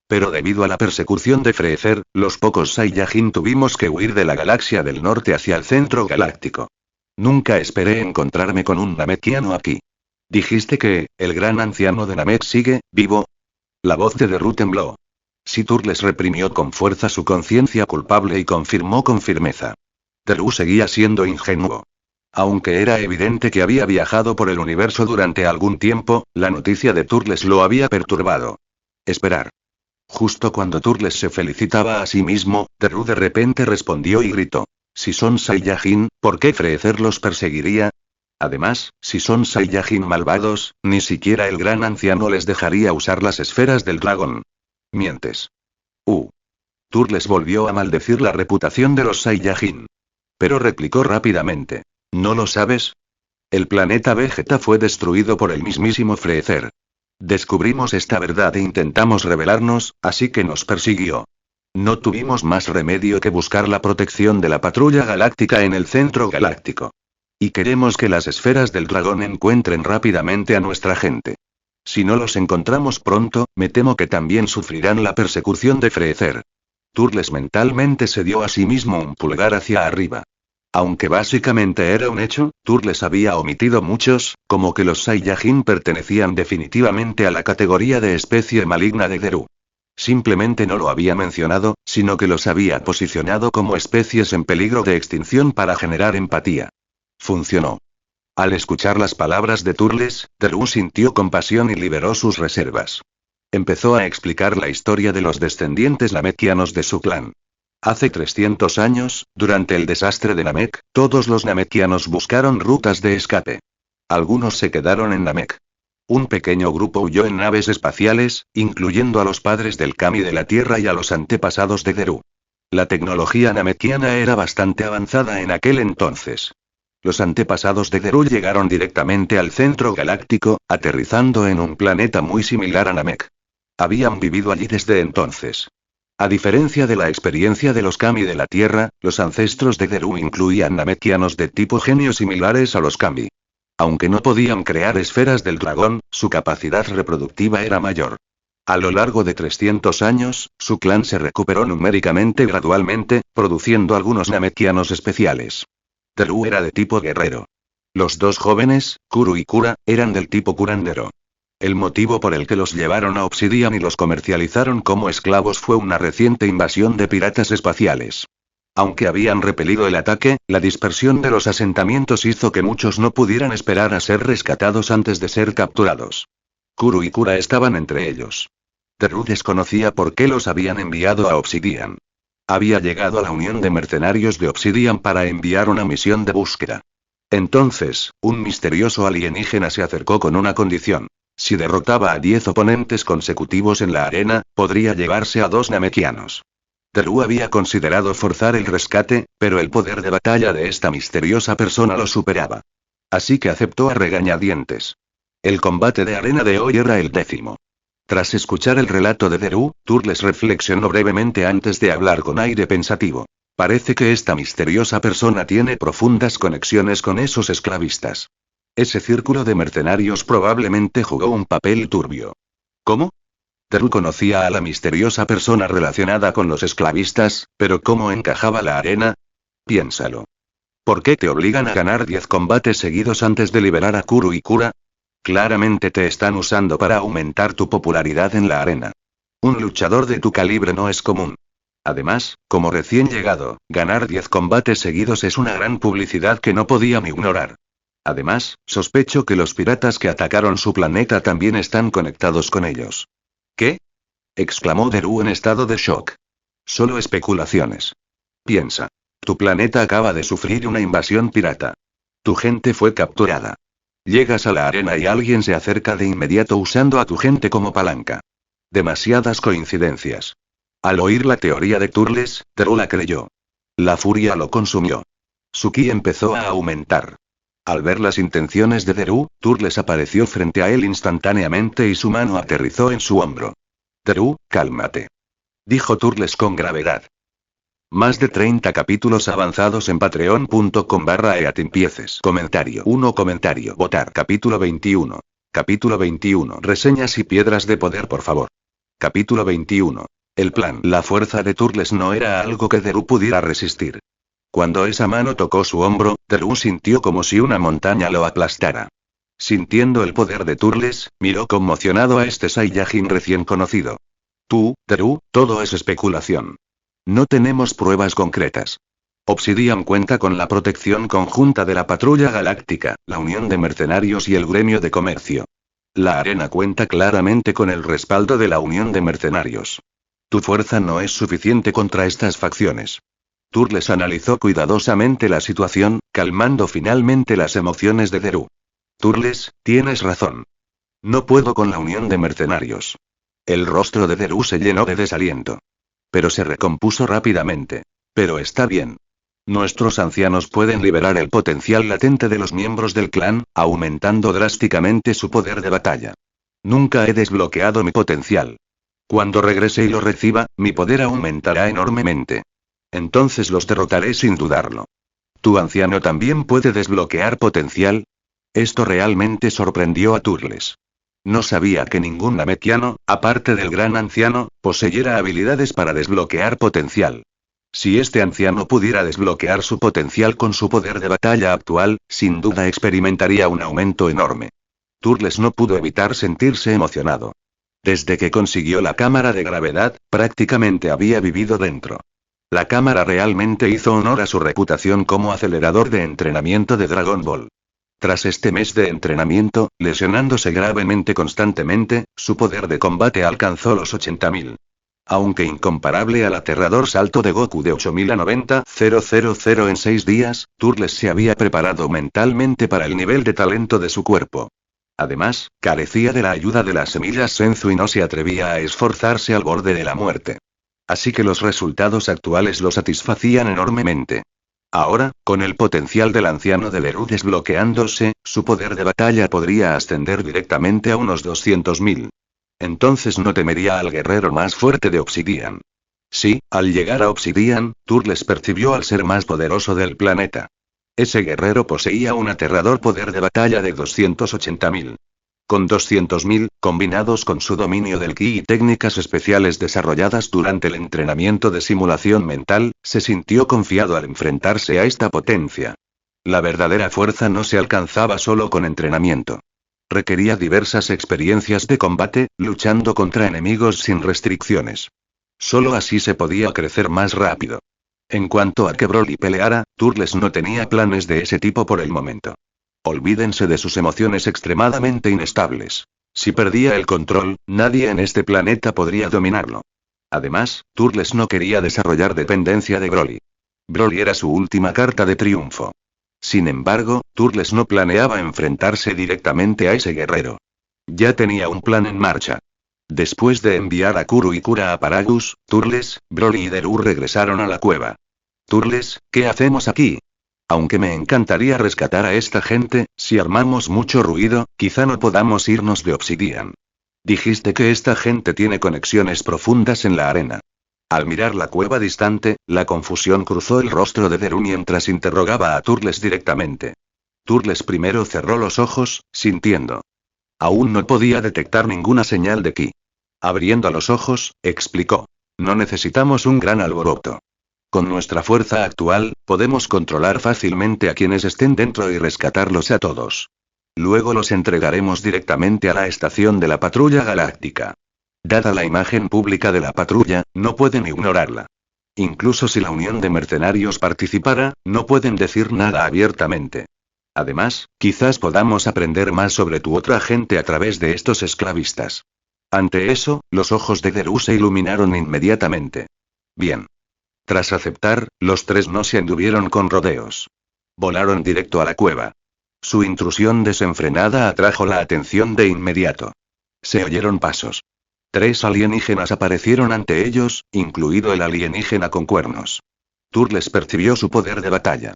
Pero debido a la persecución de Freezer, los pocos Saiyajin tuvimos que huir de la galaxia del norte hacia el centro galáctico. Nunca esperé encontrarme con un namekiano aquí. Dijiste que, el gran anciano de Namek sigue, vivo. La voz de Derú tembló. Si Turles reprimió con fuerza su conciencia culpable y confirmó con firmeza. Derú seguía siendo ingenuo. Aunque era evidente que había viajado por el universo durante algún tiempo, la noticia de Turles lo había perturbado. Esperar. Justo cuando Turles se felicitaba a sí mismo, Derú de repente respondió y gritó. Si son Saiyajin, ¿por qué Freezer los perseguiría? Además, si son Saiyajin malvados, ni siquiera el gran anciano les dejaría usar las esferas del dragón. Mientes. Turles volvió a maldecir la reputación de los Saiyajin. Pero replicó rápidamente. ¿No lo sabes? El planeta Vegeta fue destruido por el mismísimo Freezer. Descubrimos esta verdad e intentamos rebelarnos, así que nos persiguió. No tuvimos más remedio que buscar la protección de la patrulla galáctica en el centro galáctico. Y queremos que las esferas del dragón encuentren rápidamente a nuestra gente. Si no los encontramos pronto, me temo que también sufrirán la persecución de Freezer. Turles mentalmente se dio a sí mismo un pulgar hacia arriba. Aunque básicamente era un hecho, Turles había omitido muchos, como que los Saiyajin pertenecían definitivamente a la categoría de especie maligna de Derú. Simplemente no lo había mencionado, sino que los había posicionado como especies en peligro de extinción para generar empatía. Funcionó. Al escuchar las palabras de Turles, Derú sintió compasión y liberó sus reservas. Empezó a explicar la historia de los descendientes namekianos de su clan. Hace 300 años, durante el desastre de Namek, todos los namekianos buscaron rutas de escape. Algunos se quedaron en Namek. Un pequeño grupo huyó en naves espaciales, incluyendo a los padres del Kami de la Tierra y a los antepasados de Derú. La tecnología namekiana era bastante avanzada en aquel entonces. Los antepasados de Derú llegaron directamente al centro galáctico, aterrizando en un planeta muy similar a Namek. Habían vivido allí desde entonces. A diferencia de la experiencia de los Kami de la Tierra, los ancestros de Derú incluían namekianos de tipo genio similares a los Kami. Aunque no podían crear esferas del dragón, su capacidad reproductiva era mayor. A lo largo de 300 años, su clan se recuperó numéricamente gradualmente, produciendo algunos namekianos especiales. Derú era de tipo guerrero. Los dos jóvenes, Kuru y Kura, eran del tipo curandero. El motivo por el que los llevaron a Obsidian y los comercializaron como esclavos fue una reciente invasión de piratas espaciales. Aunque habían repelido el ataque, la dispersión de los asentamientos hizo que muchos no pudieran esperar a ser rescatados antes de ser capturados. Kuru y Kura estaban entre ellos. Teru desconocía por qué los habían enviado a Obsidian. Había llegado a la Unión de Mercenarios de Obsidian para enviar una misión de búsqueda. Entonces, un misterioso alienígena se acercó con una condición. Si derrotaba a 10 oponentes consecutivos en la arena, podría llevarse a 2 namekianos. Teru había considerado forzar el rescate, pero el poder de batalla de esta misteriosa persona lo superaba. Así que aceptó a regañadientes. El combate de arena de hoy era el 10º. Tras escuchar el relato de Teru, Turles reflexionó brevemente antes de hablar con aire pensativo. Parece que esta misteriosa persona tiene profundas conexiones con esos esclavistas. Ese círculo de mercenarios probablemente jugó un papel turbio. ¿Cómo? Teru conocía a la misteriosa persona relacionada con los esclavistas, pero ¿cómo encajaba la arena? Piénsalo. ¿Por qué te obligan a ganar 10 combates seguidos antes de liberar a Kuru y Kura? Claramente te están usando para aumentar tu popularidad en la arena. Un luchador de tu calibre no es común. Además, como recién llegado, ganar 10 combates seguidos es una gran publicidad que no podían ignorar. Además, sospecho que los piratas que atacaron su planeta también están conectados con ellos. ¿Qué? Exclamó Teru en estado de shock. Solo especulaciones. Piensa. Tu planeta acaba de sufrir una invasión pirata. Tu gente fue capturada. Llegas a la arena y alguien se acerca de inmediato usando a tu gente como palanca. Demasiadas coincidencias. Al oír la teoría de Turles, Teru la creyó. La furia lo consumió. Su ki empezó a aumentar. Al ver las intenciones de Teru, Turles apareció frente a él instantáneamente y su mano aterrizó en su hombro. Teru, cálmate. Dijo Turles con gravedad. Más de 30 capítulos avanzados en patreon.com/eatimpieces. Comentario 1. Comentario. Votar. Capítulo 21. Capítulo 21. Reseñas y piedras de poder, por favor. Capítulo 21. El plan. La fuerza de Turles no era algo que Teru pudiera resistir. Cuando esa mano tocó su hombro, Teru sintió como si una montaña lo aplastara. Sintiendo el poder de Turles, miró conmocionado a este Saiyajin recién conocido. Tú, Teru, todo es especulación. No tenemos pruebas concretas. Obsidian cuenta con la protección conjunta de la Patrulla Galáctica, la Unión de Mercenarios y el Gremio de Comercio. La arena cuenta claramente con el respaldo de la Unión de Mercenarios. Tu fuerza no es suficiente contra estas facciones. Turles analizó cuidadosamente la situación, calmando finalmente las emociones de Teru. Turles, tienes razón. No puedo con la Unión de Mercenarios. El rostro de Teru se llenó de desaliento. Pero se recompuso rápidamente. Pero está bien. Nuestros ancianos pueden liberar el potencial latente de los miembros del clan, aumentando drásticamente su poder de batalla. Nunca he desbloqueado mi potencial. Cuando regrese y lo reciba, mi poder aumentará enormemente. Entonces los derrotaré sin dudarlo. ¿Tu anciano también puede desbloquear potencial? Esto realmente sorprendió a Turles. No sabía que ningún namekiano, aparte del gran anciano, poseyera habilidades para desbloquear potencial. Si este anciano pudiera desbloquear su potencial con su poder de batalla actual, sin duda experimentaría un aumento enorme. Turles no pudo evitar sentirse emocionado. Desde que consiguió la cámara de gravedad, prácticamente había vivido dentro. La cámara realmente hizo honor a su reputación como acelerador de entrenamiento de Dragon Ball. Tras este mes de entrenamiento, lesionándose gravemente constantemente, su poder de combate alcanzó los 80.000. Aunque incomparable al aterrador salto de Goku de 8.000 a 90.000 en 6 días, Turles se había preparado mentalmente para el nivel de talento de su cuerpo. Además, carecía de la ayuda de las semillas Senzu y no se atrevía a esforzarse al borde de la muerte. Así que los resultados actuales lo satisfacían enormemente. Ahora, con el potencial del anciano de Teru desbloqueándose, su poder de batalla podría ascender directamente a unos 200.000. Entonces no temería al guerrero más fuerte de Obsidian. Sí, al llegar a Obsidian, Turles percibió al ser más poderoso del planeta. Ese guerrero poseía un aterrador poder de batalla de 280.000. Con 200.000, combinados con su dominio del ki y técnicas especiales desarrolladas durante el entrenamiento de simulación mental, se sintió confiado al enfrentarse a esta potencia. La verdadera fuerza no se alcanzaba solo con entrenamiento. Requería diversas experiencias de combate, luchando contra enemigos sin restricciones. Solo así se podía crecer más rápido. En cuanto a que Broly peleara, Turles no tenía planes de ese tipo por el momento. Olvídense de sus emociones extremadamente inestables. Si perdía el control, nadie en este planeta podría dominarlo. Además, Turles no quería desarrollar dependencia de Broly. Broly era su última carta de triunfo. Sin embargo, Turles no planeaba enfrentarse directamente a ese guerrero. Ya tenía un plan en marcha. Después de enviar a Kuro y Kura a Paragus, Turles, Broly y Deru regresaron a la cueva. Turles, ¿qué hacemos aquí? Aunque me encantaría rescatar a esta gente, si armamos mucho ruido, quizá no podamos irnos de Obsidian. Dijiste que esta gente tiene conexiones profundas en la arena. Al mirar la cueva distante, la confusión cruzó el rostro de Deru mientras interrogaba a Turles directamente. Turles primero cerró los ojos, sintiendo. Aún no podía detectar ninguna señal de ki. Abriendo los ojos, explicó. No necesitamos un gran alboroto. Con nuestra fuerza actual, podemos controlar fácilmente a quienes estén dentro y rescatarlos a todos. Luego los entregaremos directamente a la estación de la Patrulla Galáctica. Dada la imagen pública de la patrulla, no pueden ignorarla. Incluso si la Unión de Mercenarios participara, no pueden decir nada abiertamente. Además, quizás podamos aprender más sobre tu otra gente a través de estos esclavistas. Ante eso, los ojos de Deru se iluminaron inmediatamente. Bien. Tras aceptar, los tres no se anduvieron con rodeos. Volaron directo a la cueva. Su intrusión desenfrenada atrajo la atención de inmediato. Se oyeron pasos. 3 alienígenas aparecieron ante ellos, incluido el alienígena con cuernos. Turles percibió su poder de batalla.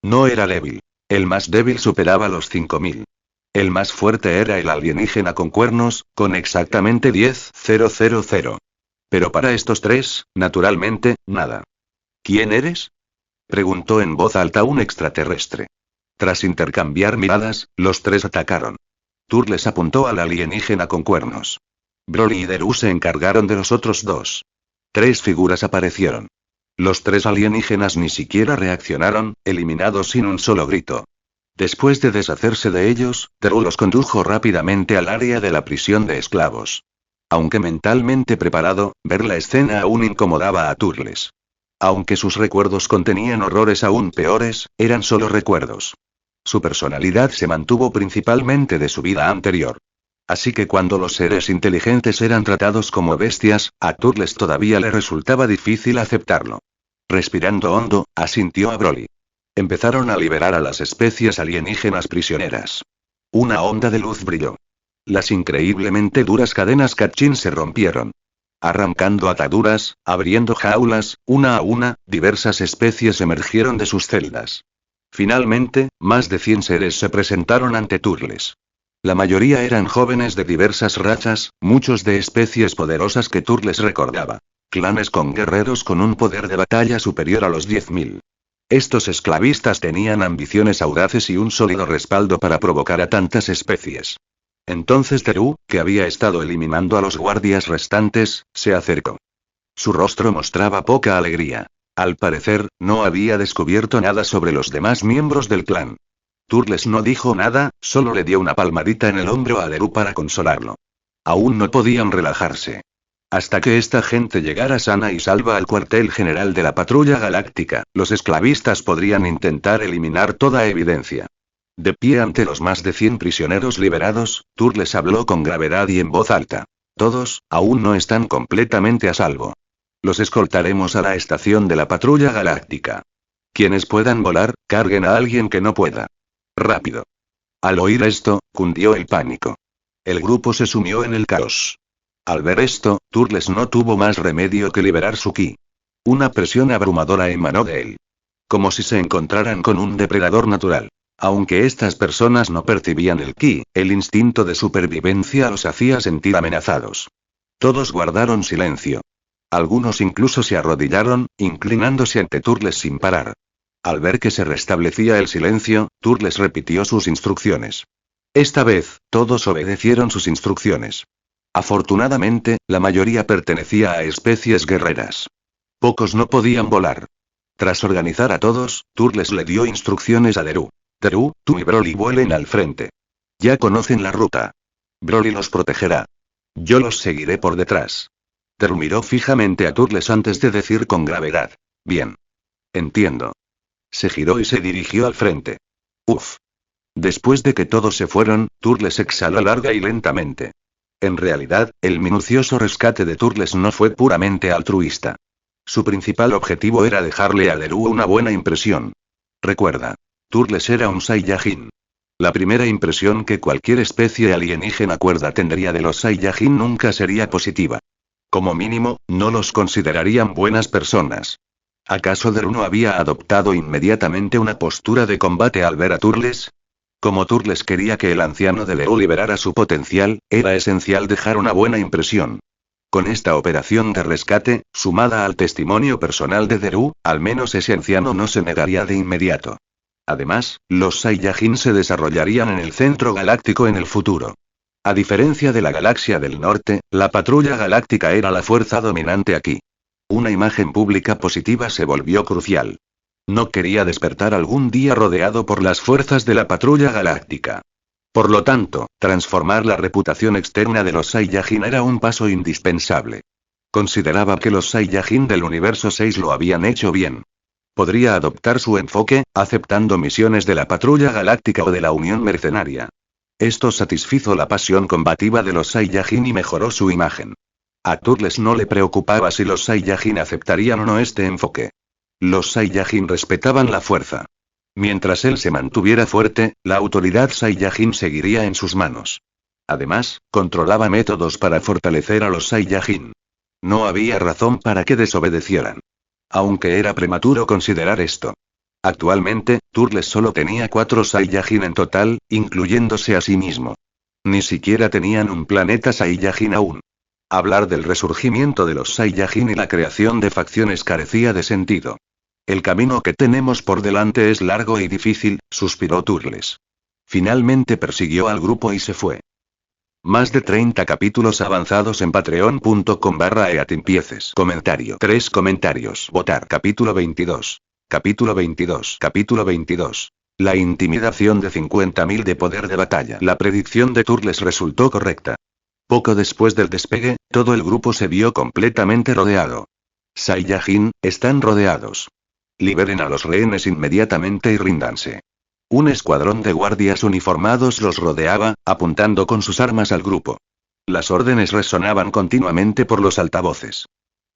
No era débil. El más débil superaba los 5000. El más fuerte era el alienígena con cuernos, con exactamente 10.000. Pero para estos tres, naturalmente, nada. ¿Quién eres? Preguntó en voz alta un extraterrestre. Tras intercambiar miradas, los tres atacaron. Turles apuntó al alienígena con cuernos. Broly y Deru se encargaron de los otros dos. 3 figuras aparecieron. Los 3 alienígenas ni siquiera reaccionaron, eliminados sin un solo grito. Después de deshacerse de ellos, Deru los condujo rápidamente al área de la prisión de esclavos. Aunque mentalmente preparado, ver la escena aún incomodaba a Turles. Aunque sus recuerdos contenían horrores aún peores, eran solo recuerdos. Su personalidad se mantuvo principalmente de su vida anterior. Así que cuando los seres inteligentes eran tratados como bestias, a Turles todavía le resultaba difícil aceptarlo. Respirando hondo, asintió a Broly. Empezaron a liberar a las especies alienígenas prisioneras. Una onda de luz brilló. Las increíblemente duras cadenas Kachin se rompieron. Arrancando ataduras, abriendo jaulas, una a una, diversas especies emergieron de sus celdas. Finalmente, más de 100 seres se presentaron ante Turles. La mayoría eran jóvenes de diversas razas, muchos de especies poderosas que Turles recordaba. Clanes con guerreros con un poder de batalla superior a los 10.000. Estos esclavistas tenían ambiciones audaces y un sólido respaldo para provocar a tantas especies. Entonces Deru, que había estado eliminando a los guardias restantes, se acercó. Su rostro mostraba poca alegría. Al parecer, no había descubierto nada sobre los demás miembros del clan. Turles no dijo nada, solo le dio una palmadita en el hombro a Deru para consolarlo. Aún no podían relajarse. Hasta que esta gente llegara sana y salva al cuartel general de la Patrulla Galáctica, los esclavistas podrían intentar eliminar toda evidencia. De pie ante los más de 100 prisioneros liberados, Turles habló con gravedad y en voz alta. Todos, aún no están completamente a salvo. Los escoltaremos a la estación de la Patrulla Galáctica. Quienes puedan volar, carguen a alguien que no pueda. Rápido. Al oír esto, cundió el pánico. El grupo se sumió en el caos. Al ver esto, Turles no tuvo más remedio que liberar su ki. Una presión abrumadora emanó de él. Como si se encontraran con un depredador natural. Aunque estas personas no percibían el ki, el instinto de supervivencia los hacía sentir amenazados. Todos guardaron silencio. Algunos incluso se arrodillaron, inclinándose ante Turles sin parar. Al ver que se restablecía el silencio, Turles repitió sus instrucciones. Esta vez, todos obedecieron sus instrucciones. Afortunadamente, la mayoría pertenecía a especies guerreras. Pocos no podían volar. Tras organizar a todos, Turles le dio instrucciones a Deru. Deru, tú y Broly vuelen al frente. Ya conocen la ruta. Broly los protegerá. Yo los seguiré por detrás. Deru miró fijamente a Turles antes de decir con gravedad. Bien. Entiendo. Se giró y se dirigió al frente. Uf. Después de que todos se fueron, Turles exhaló larga y lentamente. En realidad, el minucioso rescate de Turles no fue puramente altruista. Su principal objetivo era dejarle a Derú una buena impresión. Recuerda. Turles era un Saiyajin. La primera impresión que cualquier especie alienígena cuerda tendría de los Saiyajin nunca sería positiva. Como mínimo, no los considerarían buenas personas. ¿Acaso Derú no había adoptado inmediatamente una postura de combate al ver a Turles? Como Turles quería que el anciano de Derú liberara su potencial, era esencial dejar una buena impresión. Con esta operación de rescate, sumada al testimonio personal de Derú, al menos ese anciano no se negaría de inmediato. Además, los Saiyajin se desarrollarían en el centro galáctico en el futuro. A diferencia de la galaxia del norte, la patrulla galáctica era la fuerza dominante aquí. Una imagen pública positiva se volvió crucial. No quería despertar algún día rodeado por las fuerzas de la patrulla galáctica. Por lo tanto, transformar la reputación externa de los Saiyajin era un paso indispensable. Consideraba que los Saiyajin del universo 6 lo habían hecho bien. Podría adoptar su enfoque, aceptando misiones de la patrulla galáctica o de la Unión Mercenaria. Esto satisfizo la pasión combativa de los Saiyajin y mejoró su imagen. A Turles no le preocupaba si los Saiyajin aceptarían o no este enfoque. Los Saiyajin respetaban la fuerza. Mientras él se mantuviera fuerte, la autoridad Saiyajin seguiría en sus manos. Además, controlaba métodos para fortalecer a los Saiyajin. No había razón para que desobedecieran. Aunque era prematuro considerar esto. Actualmente, Turles solo tenía 4 Saiyajin en total, incluyéndose a sí mismo. Ni siquiera tenían un planeta Saiyajin aún. Hablar del resurgimiento de los Saiyajin y la creación de facciones carecía de sentido. El camino que tenemos por delante es largo y difícil, suspiró Turles. Finalmente persiguió al grupo y se fue. Más de 30 capítulos avanzados en patreon.com/eatimpieces. Comentario. 3 comentarios. Votar. Capítulo 22. Capítulo 22. Capítulo 22. La intimidación de 50.000 de poder de batalla. La predicción de Turles resultó correcta. Poco después del despegue, todo el grupo se vio completamente rodeado. Saiyajin, están rodeados. Liberen a los rehenes inmediatamente y ríndanse. Un escuadrón de guardias uniformados los rodeaba, apuntando con sus armas al grupo. Las órdenes resonaban continuamente por los altavoces.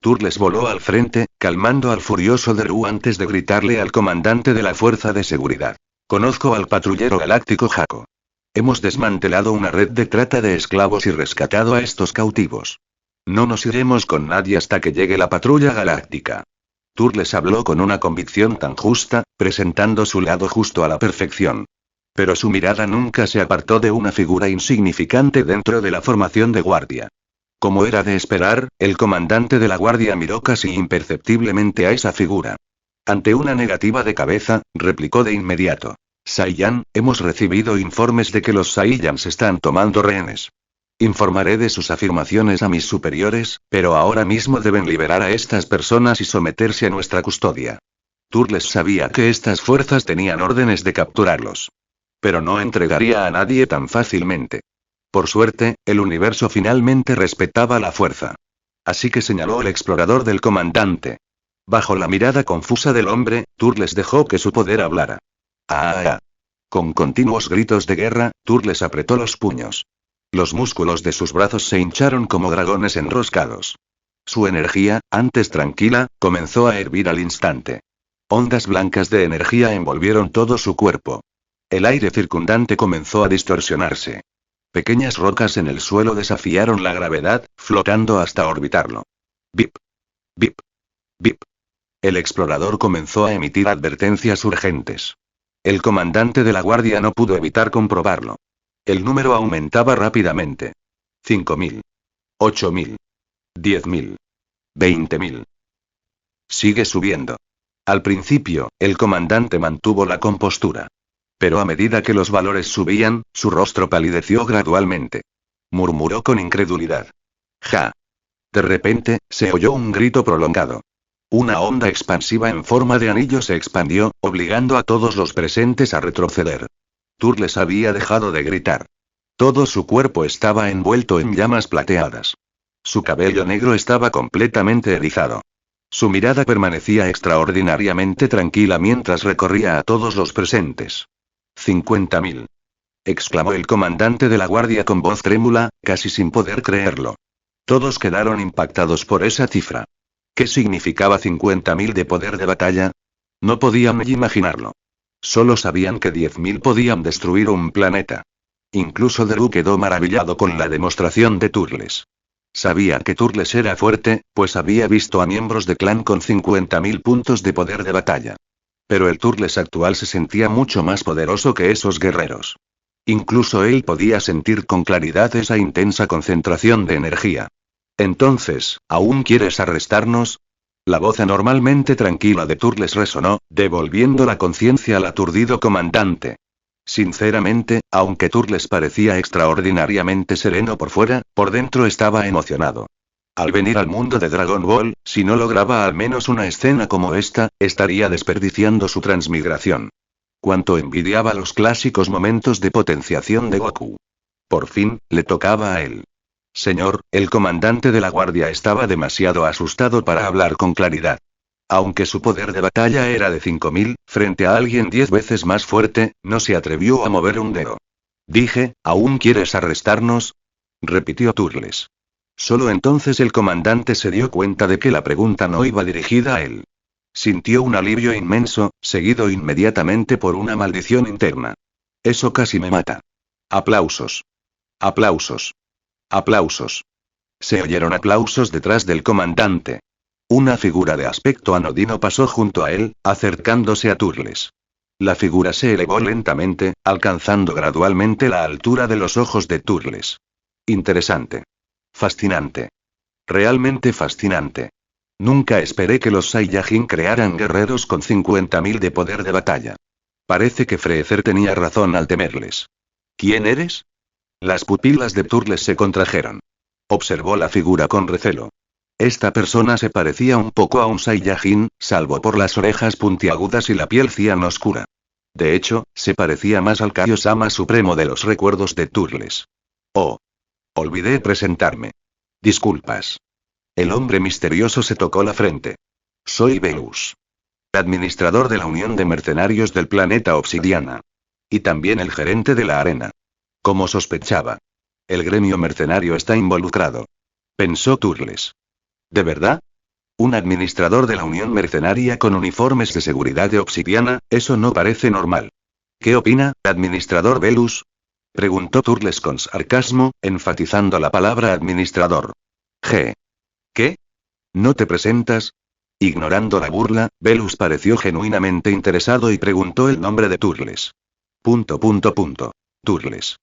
Turles voló al frente, calmando al furioso Derú antes de gritarle al comandante de la fuerza de seguridad. Conozco al patrullero galáctico Jaco. Hemos desmantelado una red de trata de esclavos y rescatado a estos cautivos. No nos iremos con nadie hasta que llegue la patrulla galáctica. Turles habló con una convicción tan justa, presentando su lado justo a la perfección. Pero su mirada nunca se apartó de una figura insignificante dentro de la formación de guardia. Como era de esperar, el comandante de la guardia miró casi imperceptiblemente a esa figura. Ante una negativa de cabeza, replicó de inmediato. Saiyan, hemos recibido informes de que los Saiyans están tomando rehenes. Informaré de sus afirmaciones a mis superiores, pero ahora mismo deben liberar a estas personas y someterse a nuestra custodia. Turles sabía que estas fuerzas tenían órdenes de capturarlos. Pero no entregaría a nadie tan fácilmente. Por suerte, el universo finalmente respetaba la fuerza. Así que señaló el explorador del comandante. Bajo la mirada confusa del hombre, Turles dejó que su poder hablara. ¡Ah! Con continuos gritos de guerra, Turles apretó los puños. Los músculos de sus brazos se hincharon como dragones enroscados. Su energía, antes tranquila, comenzó a hervir al instante. Ondas blancas de energía envolvieron todo su cuerpo. El aire circundante comenzó a distorsionarse. Pequeñas rocas en el suelo desafiaron la gravedad, flotando hasta orbitarlo. Bip. Bip. Bip. El explorador comenzó a emitir advertencias urgentes. El comandante de la guardia no pudo evitar comprobarlo. El número aumentaba rápidamente. 5.000. 8.000. 10.000. 20.000. Sigue subiendo. Al principio, el comandante mantuvo la compostura. Pero a medida que los valores subían, su rostro palideció gradualmente. Murmuró con incredulidad. ¡Ja! De repente, se oyó un grito prolongado. Una onda expansiva en forma de anillo se expandió, obligando a todos los presentes a retroceder. Turles había dejado de gritar. Todo su cuerpo estaba envuelto en llamas plateadas. Su cabello negro estaba completamente erizado. Su mirada permanecía extraordinariamente tranquila mientras recorría a todos los presentes. 50.000. Exclamó el comandante de la guardia con voz trémula, casi sin poder creerlo. Todos quedaron impactados por esa cifra. ¿Qué significaba 50.000 de poder de batalla? No podían ni imaginarlo. Solo sabían que 10.000 podían destruir un planeta. Incluso Drew quedó maravillado con la demostración de Turles. Sabía que Turles era fuerte, pues había visto a miembros de clan con 50.000 puntos de poder de batalla. Pero el Turles actual se sentía mucho más poderoso que esos guerreros. Incluso él podía sentir con claridad esa intensa concentración de energía. Entonces, ¿aún quieres arrestarnos? La voz anormalmente tranquila de Turles resonó, devolviendo la conciencia al aturdido comandante. Sinceramente, aunque Turles parecía extraordinariamente sereno por fuera, por dentro estaba emocionado. Al venir al mundo de Dragon Ball, si no lograba al menos una escena como esta, estaría desperdiciando su transmigración. Cuánto envidiaba los clásicos momentos de potenciación de Goku. Por fin, le tocaba a él. Señor, el comandante de la guardia estaba demasiado asustado para hablar con claridad. Aunque su poder de batalla era de 5.000, frente a alguien 10 veces más fuerte, no se atrevió a mover un dedo. Dije, ¿aún quieres arrestarnos? Repitió Turles. Solo entonces el comandante se dio cuenta de que la pregunta no iba dirigida a él. Sintió un alivio inmenso, seguido inmediatamente por una maldición interna. Eso casi me mata. Aplausos. Aplausos. Aplausos. Se oyeron aplausos detrás del comandante. Una figura de aspecto anodino pasó junto a él, acercándose a Turles. La figura se elevó lentamente, alcanzando gradualmente la altura de los ojos de Turles. Interesante. Fascinante. Realmente fascinante. Nunca esperé que los Saiyajin crearan guerreros con 50.000 de poder de batalla. Parece que Freezer tenía razón al temerles. ¿Quién eres? Las pupilas de Turles se contrajeron. Observó la figura con recelo. Esta persona se parecía un poco a un Saiyajin, salvo por las orejas puntiagudas y la piel cian oscura. De hecho, se parecía más al Kaiosama supremo de los recuerdos de Turles. Oh. Olvidé presentarme. Disculpas. El hombre misterioso se tocó la frente. Soy Velus. Administrador de la Unión de Mercenarios del planeta Obsidiana. Y también el gerente de la arena. Como sospechaba. El gremio mercenario está involucrado. Pensó Turles. ¿De verdad? Un administrador de la Unión Mercenaria con uniformes de seguridad de Obsidiana, eso no parece normal. ¿Qué opina, administrador Velus? Preguntó Turles con sarcasmo, enfatizando la palabra administrador. G. ¿Qué? ¿No te presentas? Ignorando la burla, Velus pareció genuinamente interesado y preguntó el nombre de Turles. Turles.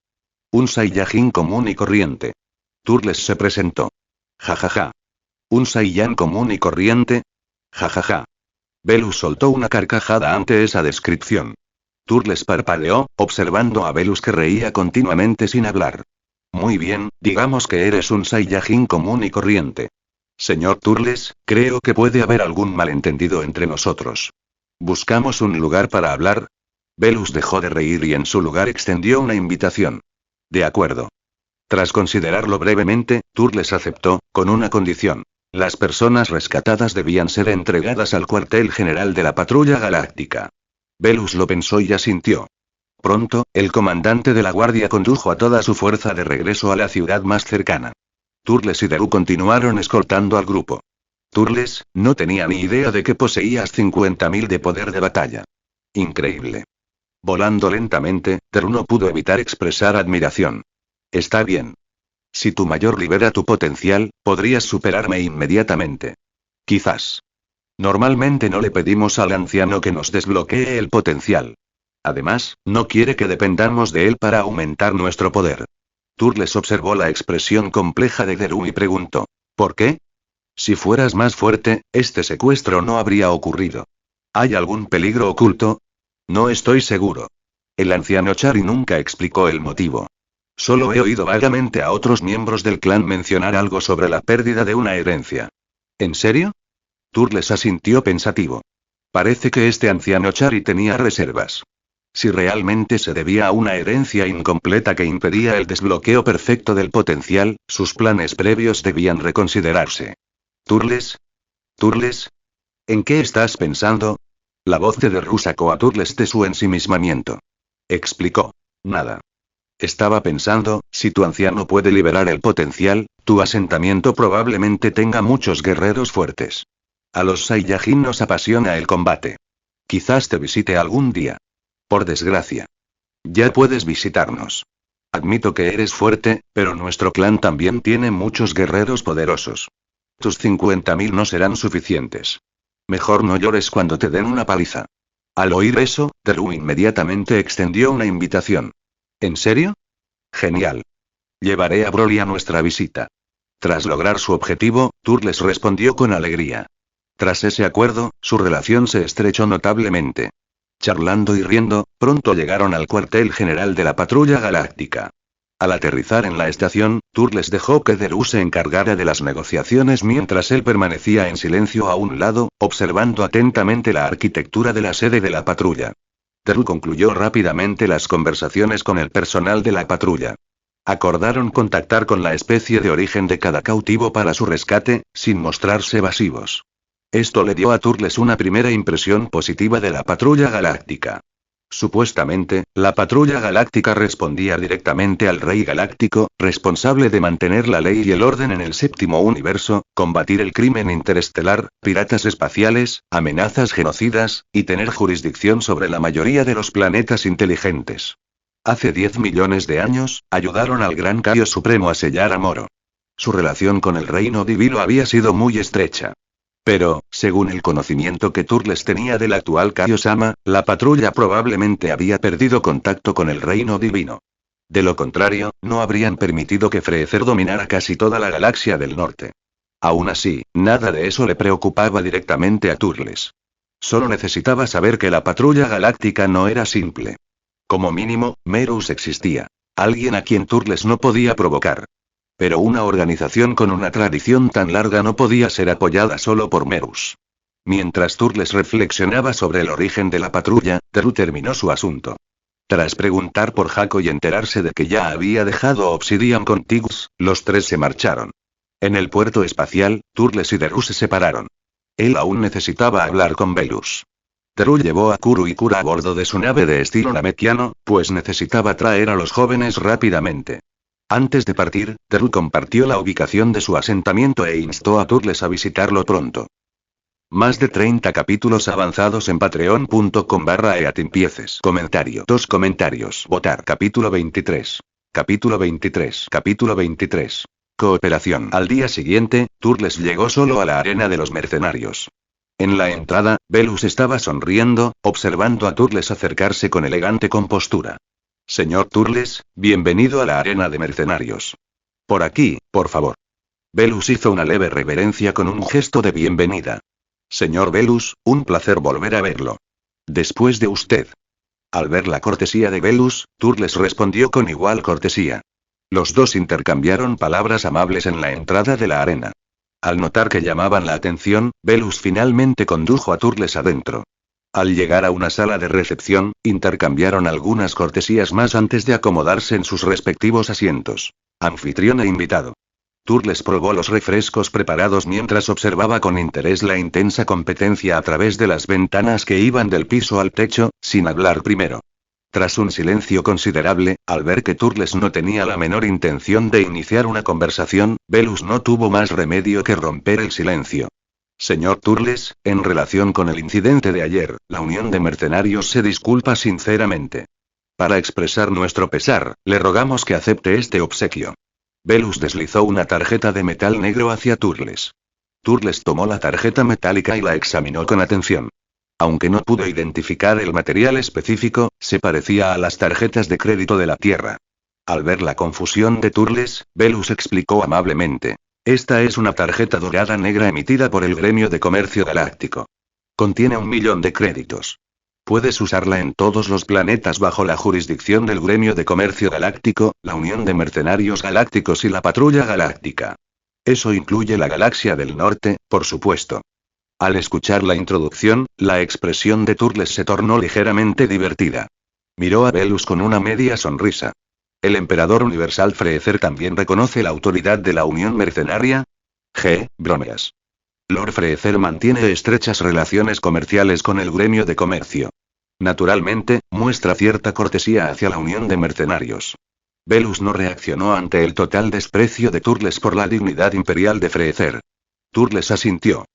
Un Saiyajin común y corriente. Turles se presentó. Jajaja. ¿Un Saiyan común y corriente? Jajaja. Velus soltó una carcajada ante esa descripción. Turles parpadeó, observando a Velus que reía continuamente sin hablar. Muy bien, digamos que eres un Saiyajin común y corriente. Señor Turles, creo que puede haber algún malentendido entre nosotros. ¿Buscamos un lugar para hablar? Velus dejó de reír y en su lugar extendió una invitación. De acuerdo. Tras considerarlo brevemente, Turles aceptó, con una condición. Las personas rescatadas debían ser entregadas al cuartel general de la Patrulla Galáctica. Velus lo pensó y asintió. Pronto, el comandante de la guardia condujo a toda su fuerza de regreso a la ciudad más cercana. Turles y Drew continuaron escoltando al grupo. Turles, no tenía ni idea de que poseías 50.000 de poder de batalla. Increíble. Volando lentamente, Drew no pudo evitar expresar admiración. Está bien. Si tu mayor libera tu potencial, podrías superarme inmediatamente. Quizás. Normalmente no le pedimos al anciano que nos desbloquee el potencial. Además, no quiere que dependamos de él para aumentar nuestro poder. Turles observó la expresión compleja de Drew y preguntó. ¿Por qué? Si fueras más fuerte, este secuestro no habría ocurrido. ¿Hay algún peligro oculto? No estoy seguro. El anciano Chari nunca explicó el motivo. Solo he oído vagamente a otros miembros del clan mencionar algo sobre la pérdida de una herencia. ¿En serio? Turles asintió pensativo. Parece que este anciano Chari tenía reservas. Si realmente se debía a una herencia incompleta que impedía el desbloqueo perfecto del potencial, sus planes previos debían reconsiderarse. Turles. ¿En qué estás pensando? La voz de Drew sacó a Turles de su ensimismamiento. Explicó. Nada. Estaba pensando, si tu anciano puede liberar el potencial, tu asentamiento probablemente tenga muchos guerreros fuertes. A los Saiyajin nos apasiona el combate. Quizás te visite algún día. Por desgracia. Ya puedes visitarnos. Admito que eres fuerte, pero nuestro clan también tiene muchos guerreros poderosos. Tus 50.000 no serán suficientes. Mejor no llores cuando te den una paliza. Al oír eso, Drew inmediatamente extendió una invitación. ¿En serio? Genial. Llevaré a Broly a nuestra visita. Tras lograr su objetivo, Turles respondió con alegría. Tras ese acuerdo, su relación se estrechó notablemente. Charlando y riendo, pronto llegaron al cuartel general de la Patrulla Galáctica. Al aterrizar en la estación, Turles dejó que Drew se encargara de las negociaciones mientras él permanecía en silencio a un lado, observando atentamente la arquitectura de la sede de la patrulla. Drew concluyó rápidamente las conversaciones con el personal de la patrulla. Acordaron contactar con la especie de origen de cada cautivo para su rescate, sin mostrarse evasivos. Esto le dio a Turles una primera impresión positiva de la Patrulla Galáctica. Supuestamente, la Patrulla Galáctica respondía directamente al Rey Galáctico, responsable de mantener la ley y el orden en el séptimo universo, combatir el crimen interestelar, piratas espaciales, amenazas genocidas, y tener jurisdicción sobre la mayoría de los planetas inteligentes. Hace 10 millones de años, ayudaron al Gran Kaio Supremo a sellar a Moro. Su relación con el Reino Divino había sido muy estrecha. Pero, según el conocimiento que Turles tenía del actual Kaio-sama, la patrulla probablemente había perdido contacto con el Reino Divino. De lo contrario, no habrían permitido que Freezer dominara casi toda la galaxia del norte. Aún así, nada de eso le preocupaba directamente a Turles. Solo necesitaba saber que la Patrulla Galáctica no era simple. Como mínimo, Merus existía. Alguien a quien Turles no podía provocar. Pero una organización con una tradición tan larga no podía ser apoyada solo por Merus. Mientras Turles reflexionaba sobre el origen de la patrulla, Drew terminó su asunto. Tras preguntar por Jaco y enterarse de que ya había dejado Obsidian con Tiggs, los tres se marcharon. En el puerto espacial, Turles y Drew se separaron. Él aún necesitaba hablar con Velus. Drew llevó a Kuru y Kura a bordo de su nave de estilo namekiano, pues necesitaba traer a los jóvenes rápidamente. Antes de partir, Drew compartió la ubicación de su asentamiento e instó a Turles a visitarlo pronto. Más de 30 capítulos avanzados en patreon.com/eatimpieces. Comentario. 2 comentarios. Votar. Capítulo 23. Capítulo 23. Capítulo 23. Cooperación. Al día siguiente, Turles llegó solo a la arena de los mercenarios. En la entrada, Velus estaba sonriendo, observando a Turles acercarse con elegante compostura. Señor Turles, bienvenido a la arena de mercenarios. Por aquí, por favor. Velus hizo una leve reverencia con un gesto de bienvenida. Señor Velus, un placer volver a verlo. Después de usted. Al ver la cortesía de Velus, Turles respondió con igual cortesía. Los dos intercambiaron palabras amables en la entrada de la arena. Al notar que llamaban la atención, Velus finalmente condujo a Turles adentro. Al llegar a una sala de recepción, intercambiaron algunas cortesías más antes de acomodarse en sus respectivos asientos. Anfitrión e invitado. Turles probó los refrescos preparados mientras observaba con interés la intensa competencia a través de las ventanas que iban del piso al techo, sin hablar primero. Tras un silencio considerable, al ver que Turles no tenía la menor intención de iniciar una conversación, Velus no tuvo más remedio que romper el silencio. Señor Turles, en relación con el incidente de ayer, la Unión de Mercenarios se disculpa sinceramente. Para expresar nuestro pesar, le rogamos que acepte este obsequio. Velus deslizó una tarjeta de metal negro hacia Turles. Turles tomó la tarjeta metálica y la examinó con atención. Aunque no pudo identificar el material específico, se parecía a las tarjetas de crédito de la Tierra. Al ver la confusión de Turles, Velus explicó amablemente. Esta es una tarjeta dorada negra emitida por el Gremio de Comercio Galáctico. Contiene 1.000.000 de créditos. Puedes usarla en todos los planetas bajo la jurisdicción del Gremio de Comercio Galáctico, la Unión de Mercenarios Galácticos y la Patrulla Galáctica. Eso incluye la Galaxia del Norte, por supuesto. Al escuchar la introducción, la expresión de Turles se tornó ligeramente divertida. Miró a Velus con una media sonrisa. ¿El Emperador Universal Freezer también reconoce la autoridad de la Unión Mercenaria? Bromeas. Lord Freezer mantiene estrechas relaciones comerciales con el gremio de comercio. Naturalmente, muestra cierta cortesía hacia la unión de mercenarios. Velus no reaccionó ante el total desprecio de Turles por la dignidad imperial de Freezer. Turles asintió.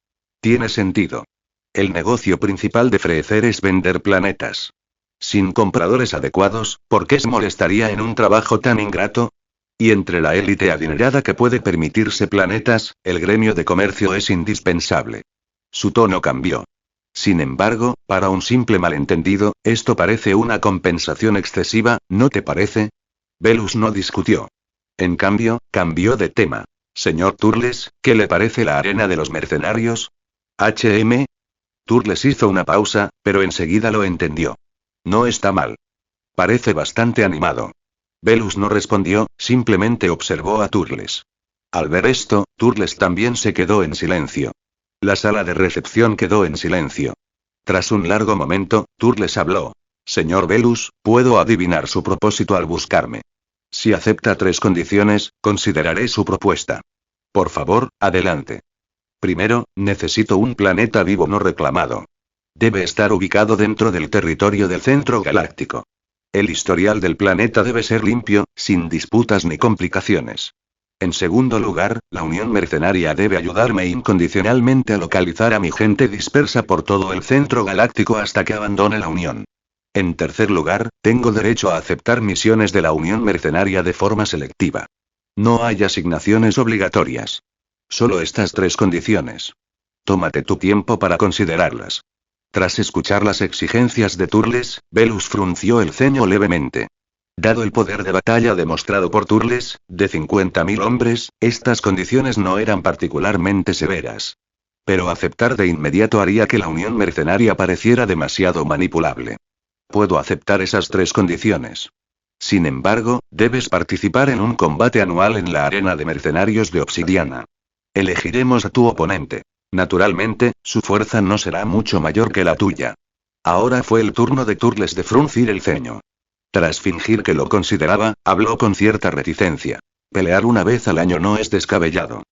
Tiene sentido. El negocio principal de Freezer es vender planetas. Sin compradores adecuados, ¿por qué se molestaría en un trabajo tan ingrato? Y entre la élite adinerada que puede permitirse planetas, el gremio de comercio es indispensable. Su tono cambió. Sin embargo, para un simple malentendido, esto parece una compensación excesiva, ¿no te parece? Velus no discutió. En cambio, cambió de tema. Señor Turles, ¿qué le parece la arena de los mercenarios? ¿HM? Turles hizo una pausa, pero enseguida lo entendió. No está mal. Parece bastante animado. Velus no respondió, simplemente observó a Turles. Al ver esto, Turles también se quedó en silencio. La sala de recepción quedó en silencio. Tras un largo momento, Turles habló. Señor Velus, puedo adivinar su propósito al buscarme. Si acepta 3 condiciones, consideraré su propuesta. Por favor, adelante. Primero, necesito un planeta vivo no reclamado. Debe estar ubicado dentro del territorio del centro galáctico. El historial del planeta debe ser limpio, sin disputas ni complicaciones. En segundo lugar, la Unión Mercenaria debe ayudarme incondicionalmente a localizar a mi gente dispersa por todo el centro galáctico hasta que abandone la Unión. En tercer lugar, tengo derecho a aceptar misiones de la Unión Mercenaria de forma selectiva. No hay asignaciones obligatorias. Solo estas 3 condiciones. Tómate tu tiempo para considerarlas. Tras escuchar las exigencias de Turles, Velus frunció el ceño levemente. Dado el poder de batalla demostrado por Turles, de 50.000 hombres, estas condiciones no eran particularmente severas. Pero aceptar de inmediato haría que la Unión Mercenaria pareciera demasiado manipulable. Puedo aceptar esas 3 condiciones. Sin embargo, debes participar en un combate anual en la arena de mercenarios de Obsidiana. Elegiremos a tu oponente. Naturalmente, su fuerza no será mucho mayor que la tuya. Ahora fue el turno de Turles de fruncir el ceño. Tras fingir que lo consideraba, habló con cierta reticencia. Pelear una vez al año no es descabellado.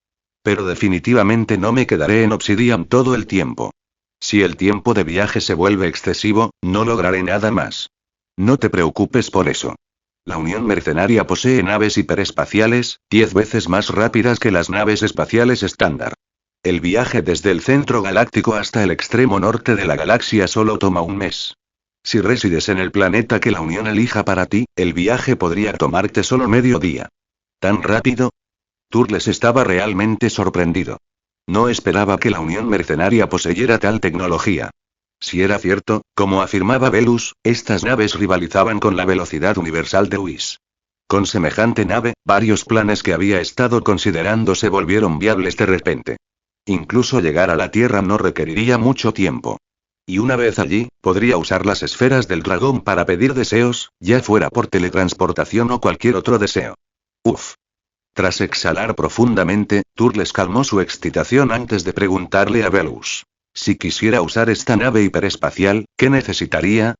Pero definitivamente no me quedaré en Obsidian todo el tiempo. Si el tiempo de viaje se vuelve excesivo, no lograré nada más. No te preocupes por eso. La Unión Mercenaria posee naves hiperespaciales, 10 veces más rápidas que las naves espaciales estándar. El viaje desde el centro galáctico hasta el extremo norte de la galaxia solo toma un mes. Si resides en el planeta que la Unión elija para ti, el viaje podría tomarte solo medio día. ¿Tan rápido? Turles estaba realmente sorprendido. No esperaba que la Unión Mercenaria poseyera tal tecnología. Si era cierto, como afirmaba Velus, estas naves rivalizaban con la velocidad universal de Whis. Con semejante nave, varios planes que había estado considerando se volvieron viables de repente. Incluso llegar a la Tierra no requeriría mucho tiempo. Y una vez allí, podría usar las esferas del dragón para pedir deseos, ya fuera por teletransportación o cualquier otro deseo. Uf. Tras exhalar profundamente, Turles calmó su excitación antes de preguntarle a Velus. Si quisiera usar esta nave hiperespacial, ¿qué necesitaría?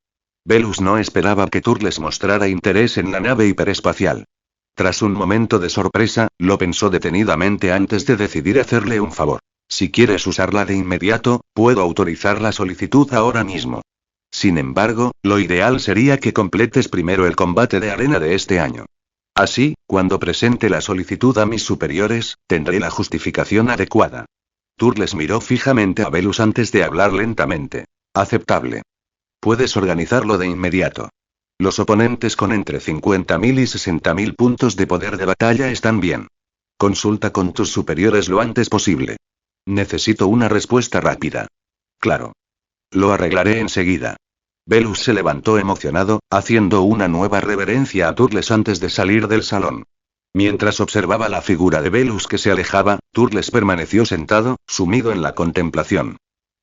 Velus no esperaba que Turles mostrara interés en la nave hiperespacial. Tras un momento de sorpresa, lo pensó detenidamente antes de decidir hacerle un favor. Si quieres usarla de inmediato, puedo autorizar la solicitud ahora mismo. Sin embargo, lo ideal sería que completes primero el combate de arena de este año. Así, cuando presente la solicitud a mis superiores, tendré la justificación adecuada. Turles miró fijamente a Velus antes de hablar lentamente. Aceptable. Puedes organizarlo de inmediato. Los oponentes con entre 50.000 y 60.000 puntos de poder de batalla están bien. Consulta con tus superiores lo antes posible. Necesito una respuesta rápida. Claro. Lo arreglaré enseguida. Velus se levantó emocionado, haciendo una nueva reverencia a Turles antes de salir del salón. Mientras observaba la figura de Velus que se alejaba, Turles permaneció sentado, sumido en la contemplación.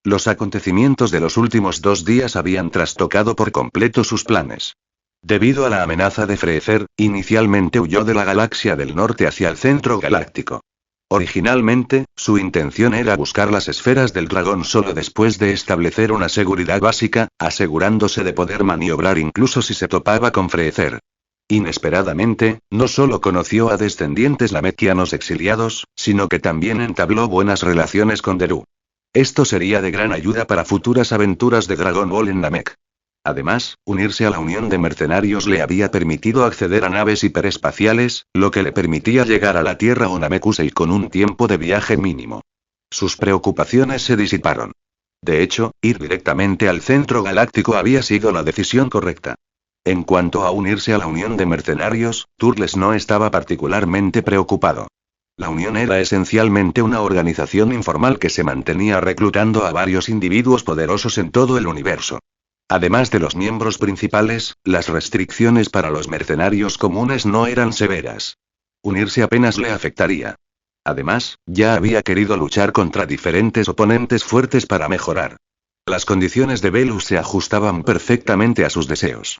Los acontecimientos de los últimos 2 días habían trastocado por completo sus planes. Debido a la amenaza de Freezer, inicialmente huyó de la galaxia del norte hacia el centro galáctico. Originalmente, su intención era buscar las esferas del dragón solo después de establecer una seguridad básica, asegurándose de poder maniobrar incluso si se topaba con Freezer. Inesperadamente, no solo conoció a descendientes lamekianos exiliados, sino que también entabló buenas relaciones con Deru. Esto sería de gran ayuda para futuras aventuras de Dragon Ball en Namek. Además, unirse a la unión de mercenarios le había permitido acceder a naves hiperespaciales, lo que le permitía llegar a la Tierra o Namekusei con un tiempo de viaje mínimo. Sus preocupaciones se disiparon. De hecho, ir directamente al centro galáctico había sido la decisión correcta. En cuanto a unirse a la unión de mercenarios, Turles no estaba particularmente preocupado. La Unión era esencialmente una organización informal que se mantenía reclutando a varios individuos poderosos en todo el universo. Además de los miembros principales, las restricciones para los mercenarios comunes no eran severas. Unirse apenas le afectaría. Además, ya había querido luchar contra diferentes oponentes fuertes para mejorar. Las condiciones de Velus se ajustaban perfectamente a sus deseos.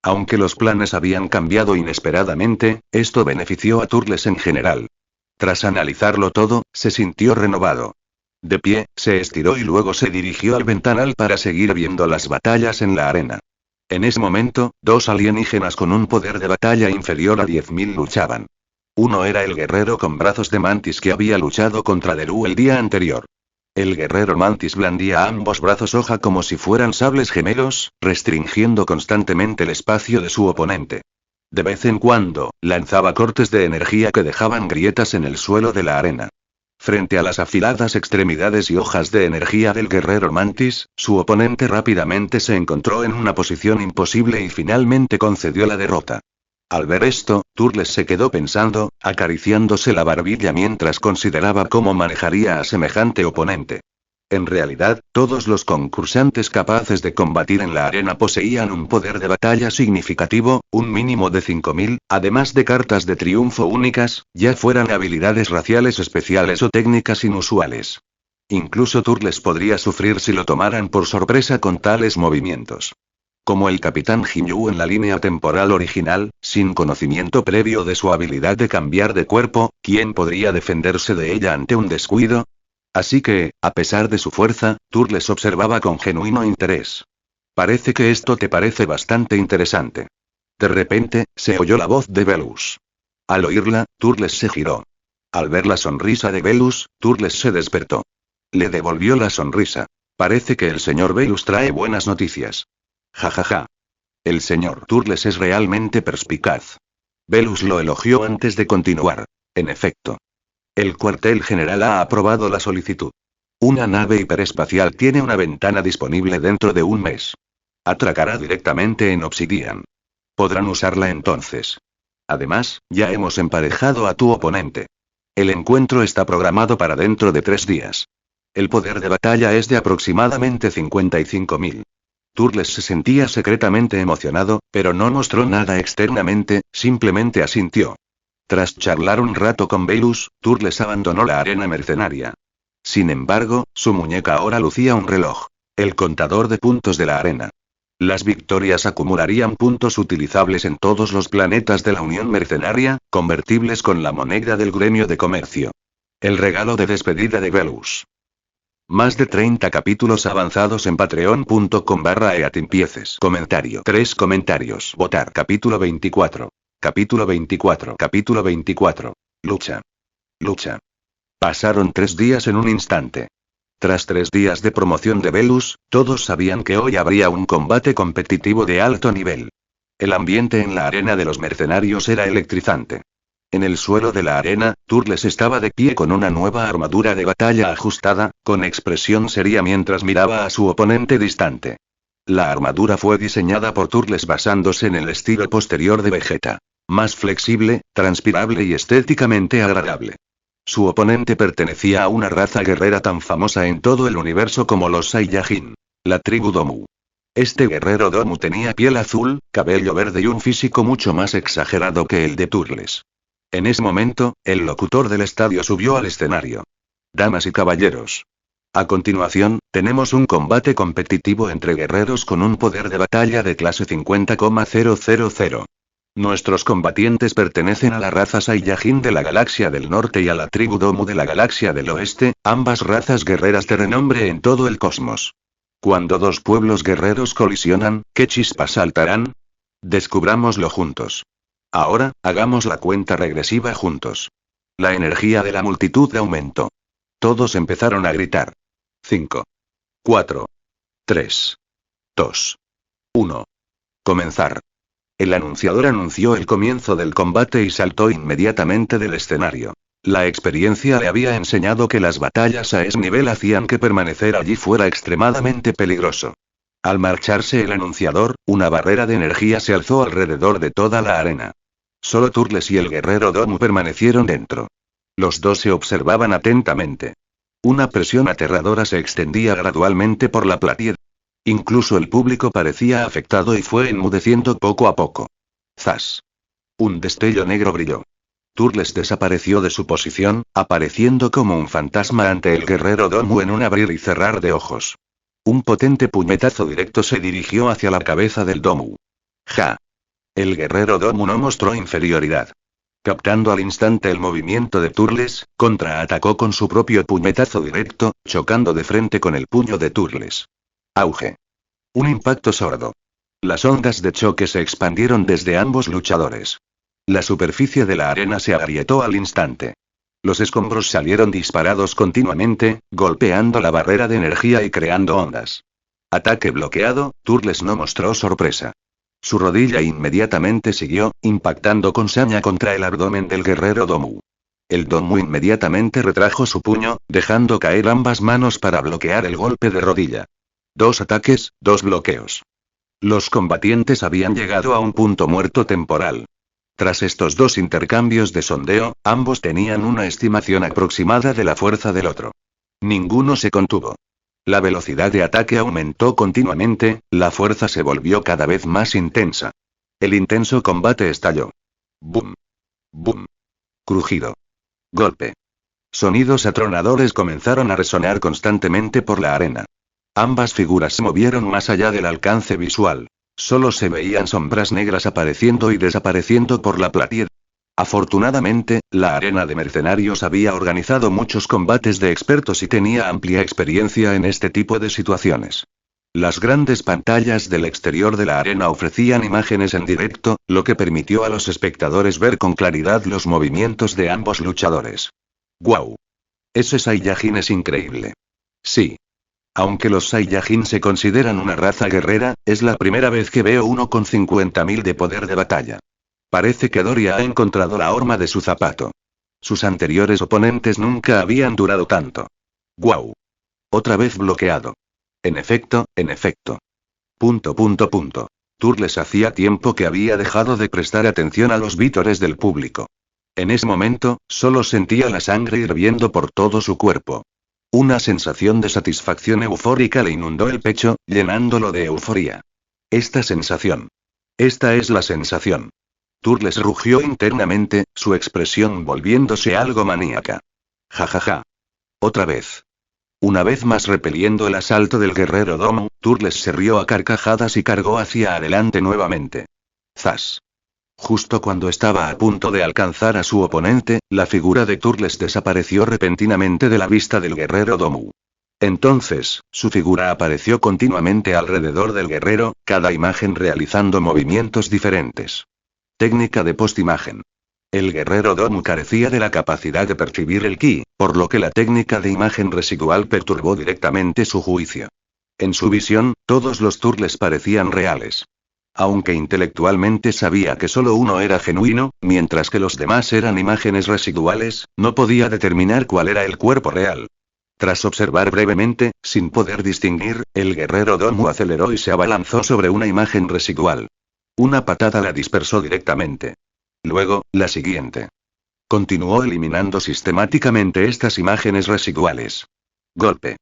Aunque los planes habían cambiado inesperadamente, esto benefició a Turles en general. Tras analizarlo todo, se sintió renovado. De pie, se estiró y luego se dirigió al ventanal para seguir viendo las batallas en la arena. En ese momento, dos alienígenas con un poder de batalla inferior a 10.000 luchaban. Uno era el guerrero con brazos de mantis que había luchado contra Deru el día anterior. El guerrero mantis blandía ambos brazos hoja como si fueran sables gemelos, restringiendo constantemente el espacio de su oponente. De vez en cuando, lanzaba cortes de energía que dejaban grietas en el suelo de la arena. Frente a las afiladas extremidades y hojas de energía del guerrero mantis, su oponente rápidamente se encontró en una posición imposible y finalmente concedió la derrota. Al ver esto, Turles se quedó pensando, acariciándose la barbilla mientras consideraba cómo manejaría a semejante oponente. En realidad, todos los concursantes capaces de combatir en la arena poseían un poder de batalla significativo, un mínimo de 5.000, además de cartas de triunfo únicas, ya fueran habilidades raciales especiales o técnicas inusuales. Incluso Turles podría sufrir si lo tomaran por sorpresa con tales movimientos. Como el Capitán Ginyu en la línea temporal original, sin conocimiento previo de su habilidad de cambiar de cuerpo, ¿quién podría defenderse de ella ante un descuido? Así que, a pesar de su fuerza, Turles observaba con genuino interés. Parece que esto te parece bastante interesante. De repente, se oyó la voz de Velus. Al oírla, Turles se giró. Al ver la sonrisa de Velus, Turles se despertó. Le devolvió la sonrisa. Parece que el señor Velus trae buenas noticias. Jajaja. El señor Turles es realmente perspicaz. Velus lo elogió antes de continuar. En efecto. El cuartel general ha aprobado la solicitud. Una nave hiperespacial tiene una ventana disponible dentro de un mes. Atracará directamente en Obsidian. Podrán usarla entonces. Además, ya hemos emparejado a tu oponente. El encuentro está programado para dentro de 3 días. El poder de batalla es de aproximadamente 55.000. Turles se sentía secretamente emocionado, pero no mostró nada externamente, simplemente asintió. Tras charlar un rato con Velus, Turles abandonó la arena mercenaria. Sin embargo, su muñeca ahora lucía un reloj. El contador de puntos de la arena. Las victorias acumularían puntos utilizables en todos los planetas de la Unión Mercenaria, convertibles con la moneda del gremio de comercio. El regalo de despedida de Velus. Más de 30 capítulos avanzados en patreon.com/eatimpieces. Comentario. 3 comentarios. Votar. Capítulo 24. Capítulo 24. Capítulo 24. Lucha. Lucha. Pasaron 3 días en un instante. Tras 3 días de promoción de Velus, todos sabían que hoy habría un combate competitivo de alto nivel. El ambiente en la arena de los mercenarios era electrizante. En el suelo de la arena, Turles estaba de pie con una nueva armadura de batalla ajustada, con expresión seria mientras miraba a su oponente distante. La armadura fue diseñada por Turles basándose en el estilo posterior de Vegeta. Más flexible, transpirable y estéticamente agradable. Su oponente pertenecía a una raza guerrera tan famosa en todo el universo como los Saiyajin. La tribu Domu. Este guerrero Domu tenía piel azul, cabello verde y un físico mucho más exagerado que el de Turles. En ese momento, el locutor del estadio subió al escenario. Damas y caballeros. A continuación, tenemos un combate competitivo entre guerreros con un poder de batalla de clase 50,000. Nuestros combatientes pertenecen a la raza Saiyajin de la galaxia del norte y a la tribu Domu de la galaxia del oeste, ambas razas guerreras de renombre en todo el cosmos. Cuando dos pueblos guerreros colisionan, ¿qué chispas saltarán? Descubrámoslo juntos. Ahora, hagamos la cuenta regresiva juntos. La energía de la multitud aumentó. Todos empezaron a gritar. 5, 4, 3, 2, 1. Comenzar. El anunciador anunció el comienzo del combate y saltó inmediatamente del escenario. La experiencia le había enseñado que las batallas a ese nivel hacían que permanecer allí fuera extremadamente peligroso. Al marcharse el anunciador, una barrera de energía se alzó alrededor de toda la arena. Solo Turles y el guerrero Domu permanecieron dentro. Los dos se observaban atentamente. Una presión aterradora se extendía gradualmente por la platier. Incluso el público parecía afectado y fue enmudeciendo poco a poco. ¡Zas! Un destello negro brilló. Turles desapareció de su posición, apareciendo como un fantasma ante el guerrero Domu en un abrir y cerrar de ojos. Un potente puñetazo directo se dirigió hacia la cabeza del Domu. ¡Ja! El guerrero Domu no mostró inferioridad. Captando al instante el movimiento de Turles, contraatacó con su propio puñetazo directo, chocando de frente con el puño de Turles. Auge. Un impacto sordo. Las ondas de choque se expandieron desde ambos luchadores. La superficie de la arena se agrietó al instante. Los escombros salieron disparados continuamente, golpeando la barrera de energía y creando ondas. Ataque bloqueado, Turles no mostró sorpresa. Su rodilla inmediatamente siguió, impactando con saña contra el abdomen del guerrero Domu. El Domu inmediatamente retrajo su puño, dejando caer ambas manos para bloquear el golpe de rodilla. 2 ataques, 2 bloqueos. Los combatientes habían llegado a un punto muerto temporal. Tras estos 2 intercambios de sondeo, ambos tenían una estimación aproximada de la fuerza del otro. Ninguno se contuvo. La velocidad de ataque aumentó continuamente, la fuerza se volvió cada vez más intensa. El intenso combate estalló. ¡Bum! ¡Bum! Crujido. Golpe. Sonidos atronadores comenzaron a resonar constantemente por la arena. Ambas figuras se movieron más allá del alcance visual. Solo se veían sombras negras apareciendo y desapareciendo por la platier. Afortunadamente, la arena de mercenarios había organizado muchos combates de expertos y tenía amplia experiencia en este tipo de situaciones. Las grandes pantallas del exterior de la arena ofrecían imágenes en directo, lo que permitió a los espectadores ver con claridad los movimientos de ambos luchadores. ¡Guau! Ese Saiyajin es increíble. Sí. Aunque los Saiyajin se consideran una raza guerrera, es la primera vez que veo uno con 50.000 de poder de batalla. Parece que Doria ha encontrado la horma de su zapato. Sus anteriores oponentes nunca habían durado tanto. ¡Guau! Otra vez bloqueado. En efecto, en efecto. Turles hacía tiempo que había dejado de prestar atención a los vítores del público. En ese momento, solo sentía la sangre hirviendo por todo su cuerpo. Una sensación de satisfacción eufórica le inundó el pecho, llenándolo de euforía. Esta sensación. Esta es la sensación. Turles rugió internamente, su expresión volviéndose algo maníaca. Ja. Otra vez. Una vez más repeliendo el asalto del guerrero Domu, Turles se rió a carcajadas y cargó hacia adelante nuevamente. ¡Zas! Justo cuando estaba a punto de alcanzar a su oponente, la figura de Turles desapareció repentinamente de la vista del guerrero Domu. Entonces, su figura apareció continuamente alrededor del guerrero, cada imagen realizando movimientos diferentes. Técnica de postimagen. El guerrero Domu carecía de la capacidad de percibir el ki, por lo que la técnica de imagen residual perturbó directamente su juicio. En su visión, todos los Turles parecían reales. Aunque intelectualmente sabía que solo uno era genuino, mientras que los demás eran imágenes residuales, no podía determinar cuál era el cuerpo real. Tras observar brevemente, sin poder distinguir, el guerrero Domu aceleró y se abalanzó sobre una imagen residual. Una patada la dispersó directamente. Luego, la siguiente. Continuó eliminando sistemáticamente estas imágenes residuales. Golpe.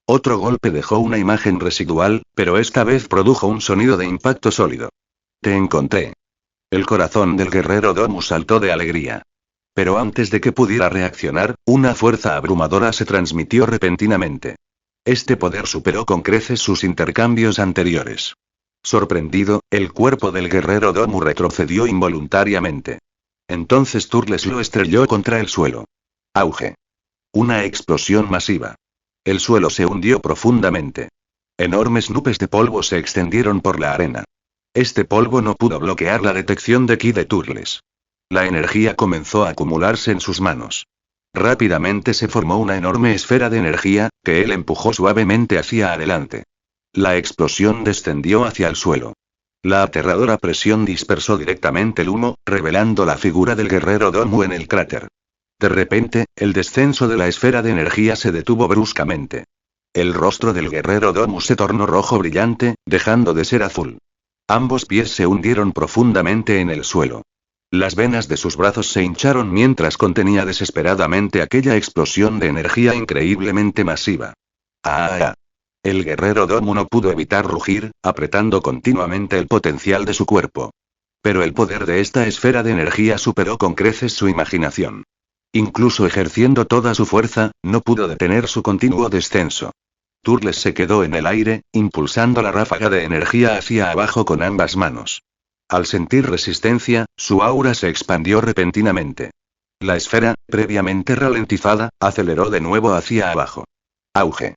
Otro golpe dejó una imagen residual, pero esta vez produjo un sonido de impacto sólido. Te encontré. El corazón del guerrero Domu saltó de alegría. Pero antes de que pudiera reaccionar, una fuerza abrumadora se transmitió repentinamente. Este poder superó con creces sus intercambios anteriores. Sorprendido, el cuerpo del guerrero Domu retrocedió involuntariamente. Entonces Turles lo estrelló contra el suelo. Auge. Una explosión masiva. El suelo se hundió profundamente. Enormes nubes de polvo se extendieron por la arena. Este polvo no pudo bloquear la detección de ki de Turles. La energía comenzó a acumularse en sus manos. Rápidamente se formó una enorme esfera de energía, que él empujó suavemente hacia adelante. La explosión descendió hacia el suelo. La aterradora presión dispersó directamente el humo, revelando la figura del guerrero Domu en el cráter. De repente, el descenso de la esfera de energía se detuvo bruscamente. El rostro del guerrero Domu se tornó rojo brillante, dejando de ser azul. Ambos pies se hundieron profundamente en el suelo. Las venas de sus brazos se hincharon mientras contenía desesperadamente aquella explosión de energía increíblemente masiva. ¡Ah! El guerrero Domu no pudo evitar rugir, apretando continuamente el potencial de su cuerpo. Pero el poder de esta esfera de energía superó con creces su imaginación. Incluso ejerciendo toda su fuerza, no pudo detener su continuo descenso. Turles se quedó en el aire, impulsando la ráfaga de energía hacia abajo con ambas manos. Al sentir resistencia, su aura se expandió repentinamente. La esfera, previamente ralentizada, aceleró de nuevo hacia abajo. Auge.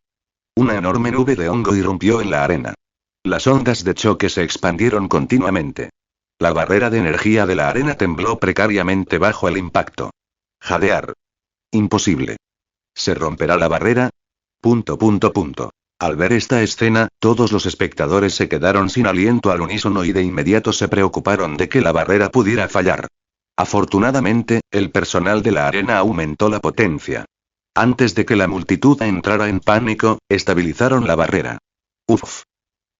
Una enorme nube de hongo irrumpió en la arena. Las ondas de choque se expandieron continuamente. La barrera de energía de la arena tembló precariamente bajo el impacto. Jadear. Imposible. ¿Se romperá la barrera? Al ver esta escena, todos los espectadores se quedaron sin aliento al unísono y de inmediato se preocuparon de que la barrera pudiera fallar. Afortunadamente, el personal de la arena aumentó la potencia. Antes de que la multitud entrara en pánico, estabilizaron la barrera. Uf.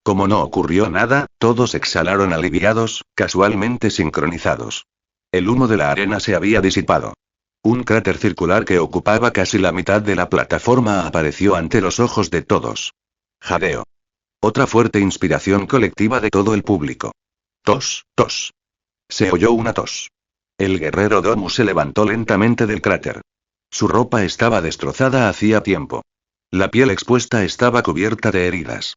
Como no ocurrió nada, todos exhalaron aliviados, casualmente sincronizados. El humo de la arena se había disipado. Un cráter circular que ocupaba casi la mitad de la plataforma apareció ante los ojos de todos. Jadeo. Otra fuerte inspiración colectiva de todo el público. Tos, tos. Se oyó una tos. El guerrero Domu se levantó lentamente del cráter. Su ropa estaba destrozada hacía tiempo. La piel expuesta estaba cubierta de heridas.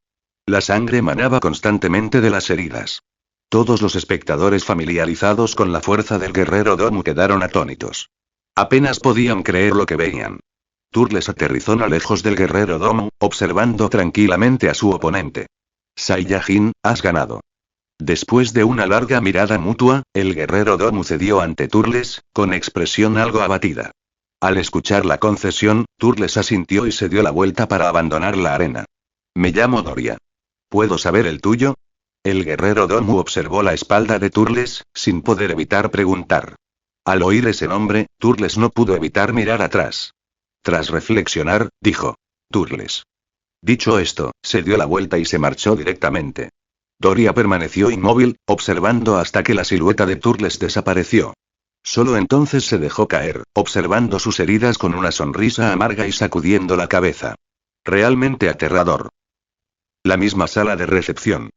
La sangre manaba constantemente de las heridas. Todos los espectadores familiarizados con la fuerza del guerrero Domu quedaron atónitos. Apenas podían creer lo que veían. Turles aterrizó no lejos del guerrero Domu, observando tranquilamente a su oponente. Saiyajin, has ganado. Después de una larga mirada mutua, el guerrero Domu cedió ante Turles, con expresión algo abatida. Al escuchar la concesión, Turles asintió y se dio la vuelta para abandonar la arena. Me llamo Doria. ¿Puedo saber el tuyo? El guerrero Domu observó la espalda de Turles, sin poder evitar preguntar. Al oír ese nombre, Turles no pudo evitar mirar atrás. Tras reflexionar, dijo. Turles. Dicho esto, se dio la vuelta y se marchó directamente. Doria permaneció inmóvil, observando hasta que la silueta de Turles desapareció. Solo entonces se dejó caer, observando sus heridas con una sonrisa amarga y sacudiendo la cabeza. Realmente aterrador. La misma sala de recepción.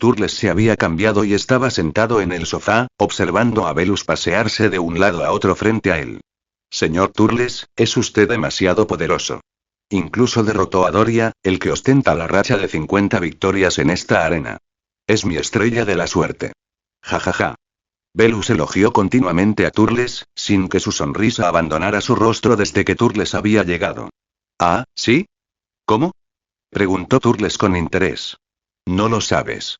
Turles se había cambiado y estaba sentado en el sofá, observando a Velus pasearse de un lado a otro frente a él. Señor Turles, es usted demasiado poderoso. Incluso derrotó a Doria, el que ostenta la racha de 50 victorias en esta arena. Es mi estrella de la suerte. Jajaja. Velus elogió continuamente a Turles, sin que su sonrisa abandonara su rostro desde que Turles había llegado. ¿Ah, sí? ¿Cómo? Preguntó Turles con interés. No lo sabes.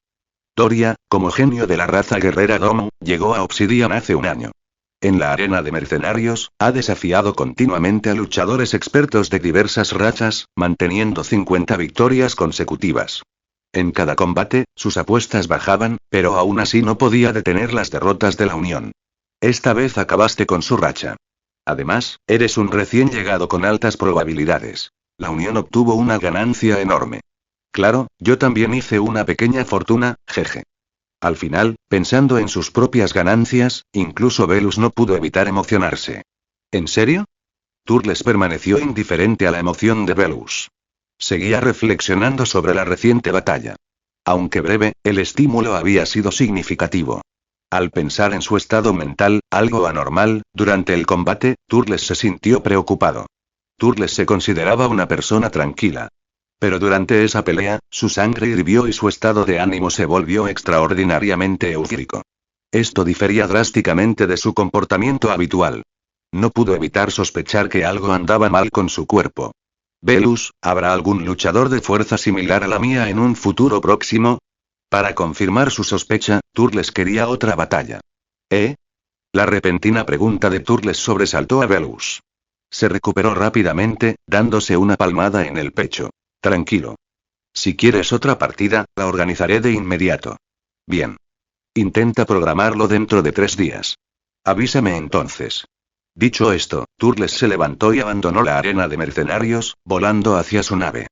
Doria, como genio de la raza guerrera Domu, llegó a Obsidian hace un año. En la arena de mercenarios, ha desafiado continuamente a luchadores expertos de diversas rachas, manteniendo 50 victorias consecutivas. En cada combate, sus apuestas bajaban, pero aún así no podía detener las derrotas de la Unión. Esta vez acabaste con su racha. Además, eres un recién llegado con altas probabilidades. La Unión obtuvo una ganancia enorme. Claro, yo también hice una pequeña fortuna, jeje. Al final, pensando en sus propias ganancias, incluso Velus no pudo evitar emocionarse. ¿En serio? Turles permaneció indiferente a la emoción de Velus. Seguía reflexionando sobre la reciente batalla. Aunque breve, el estímulo había sido significativo. Al pensar en su estado mental, algo anormal, durante el combate, Turles se sintió preocupado. Turles se consideraba una persona tranquila. Pero durante esa pelea, su sangre hirvió y su estado de ánimo se volvió extraordinariamente eufórico. Esto difería drásticamente de su comportamiento habitual. No pudo evitar sospechar que algo andaba mal con su cuerpo. Velus, ¿habrá algún luchador de fuerza similar a la mía en un futuro próximo? Para confirmar su sospecha, Turles quería otra batalla. ¿Eh? La repentina pregunta de Turles sobresaltó a Velus. Se recuperó rápidamente, dándose una palmada en el pecho. Tranquilo. Si quieres otra partida, la organizaré de inmediato. Bien. Intenta programarlo dentro de 3 días. Avísame entonces. Dicho esto, Turles se levantó y abandonó la arena de mercenarios, volando hacia su nave.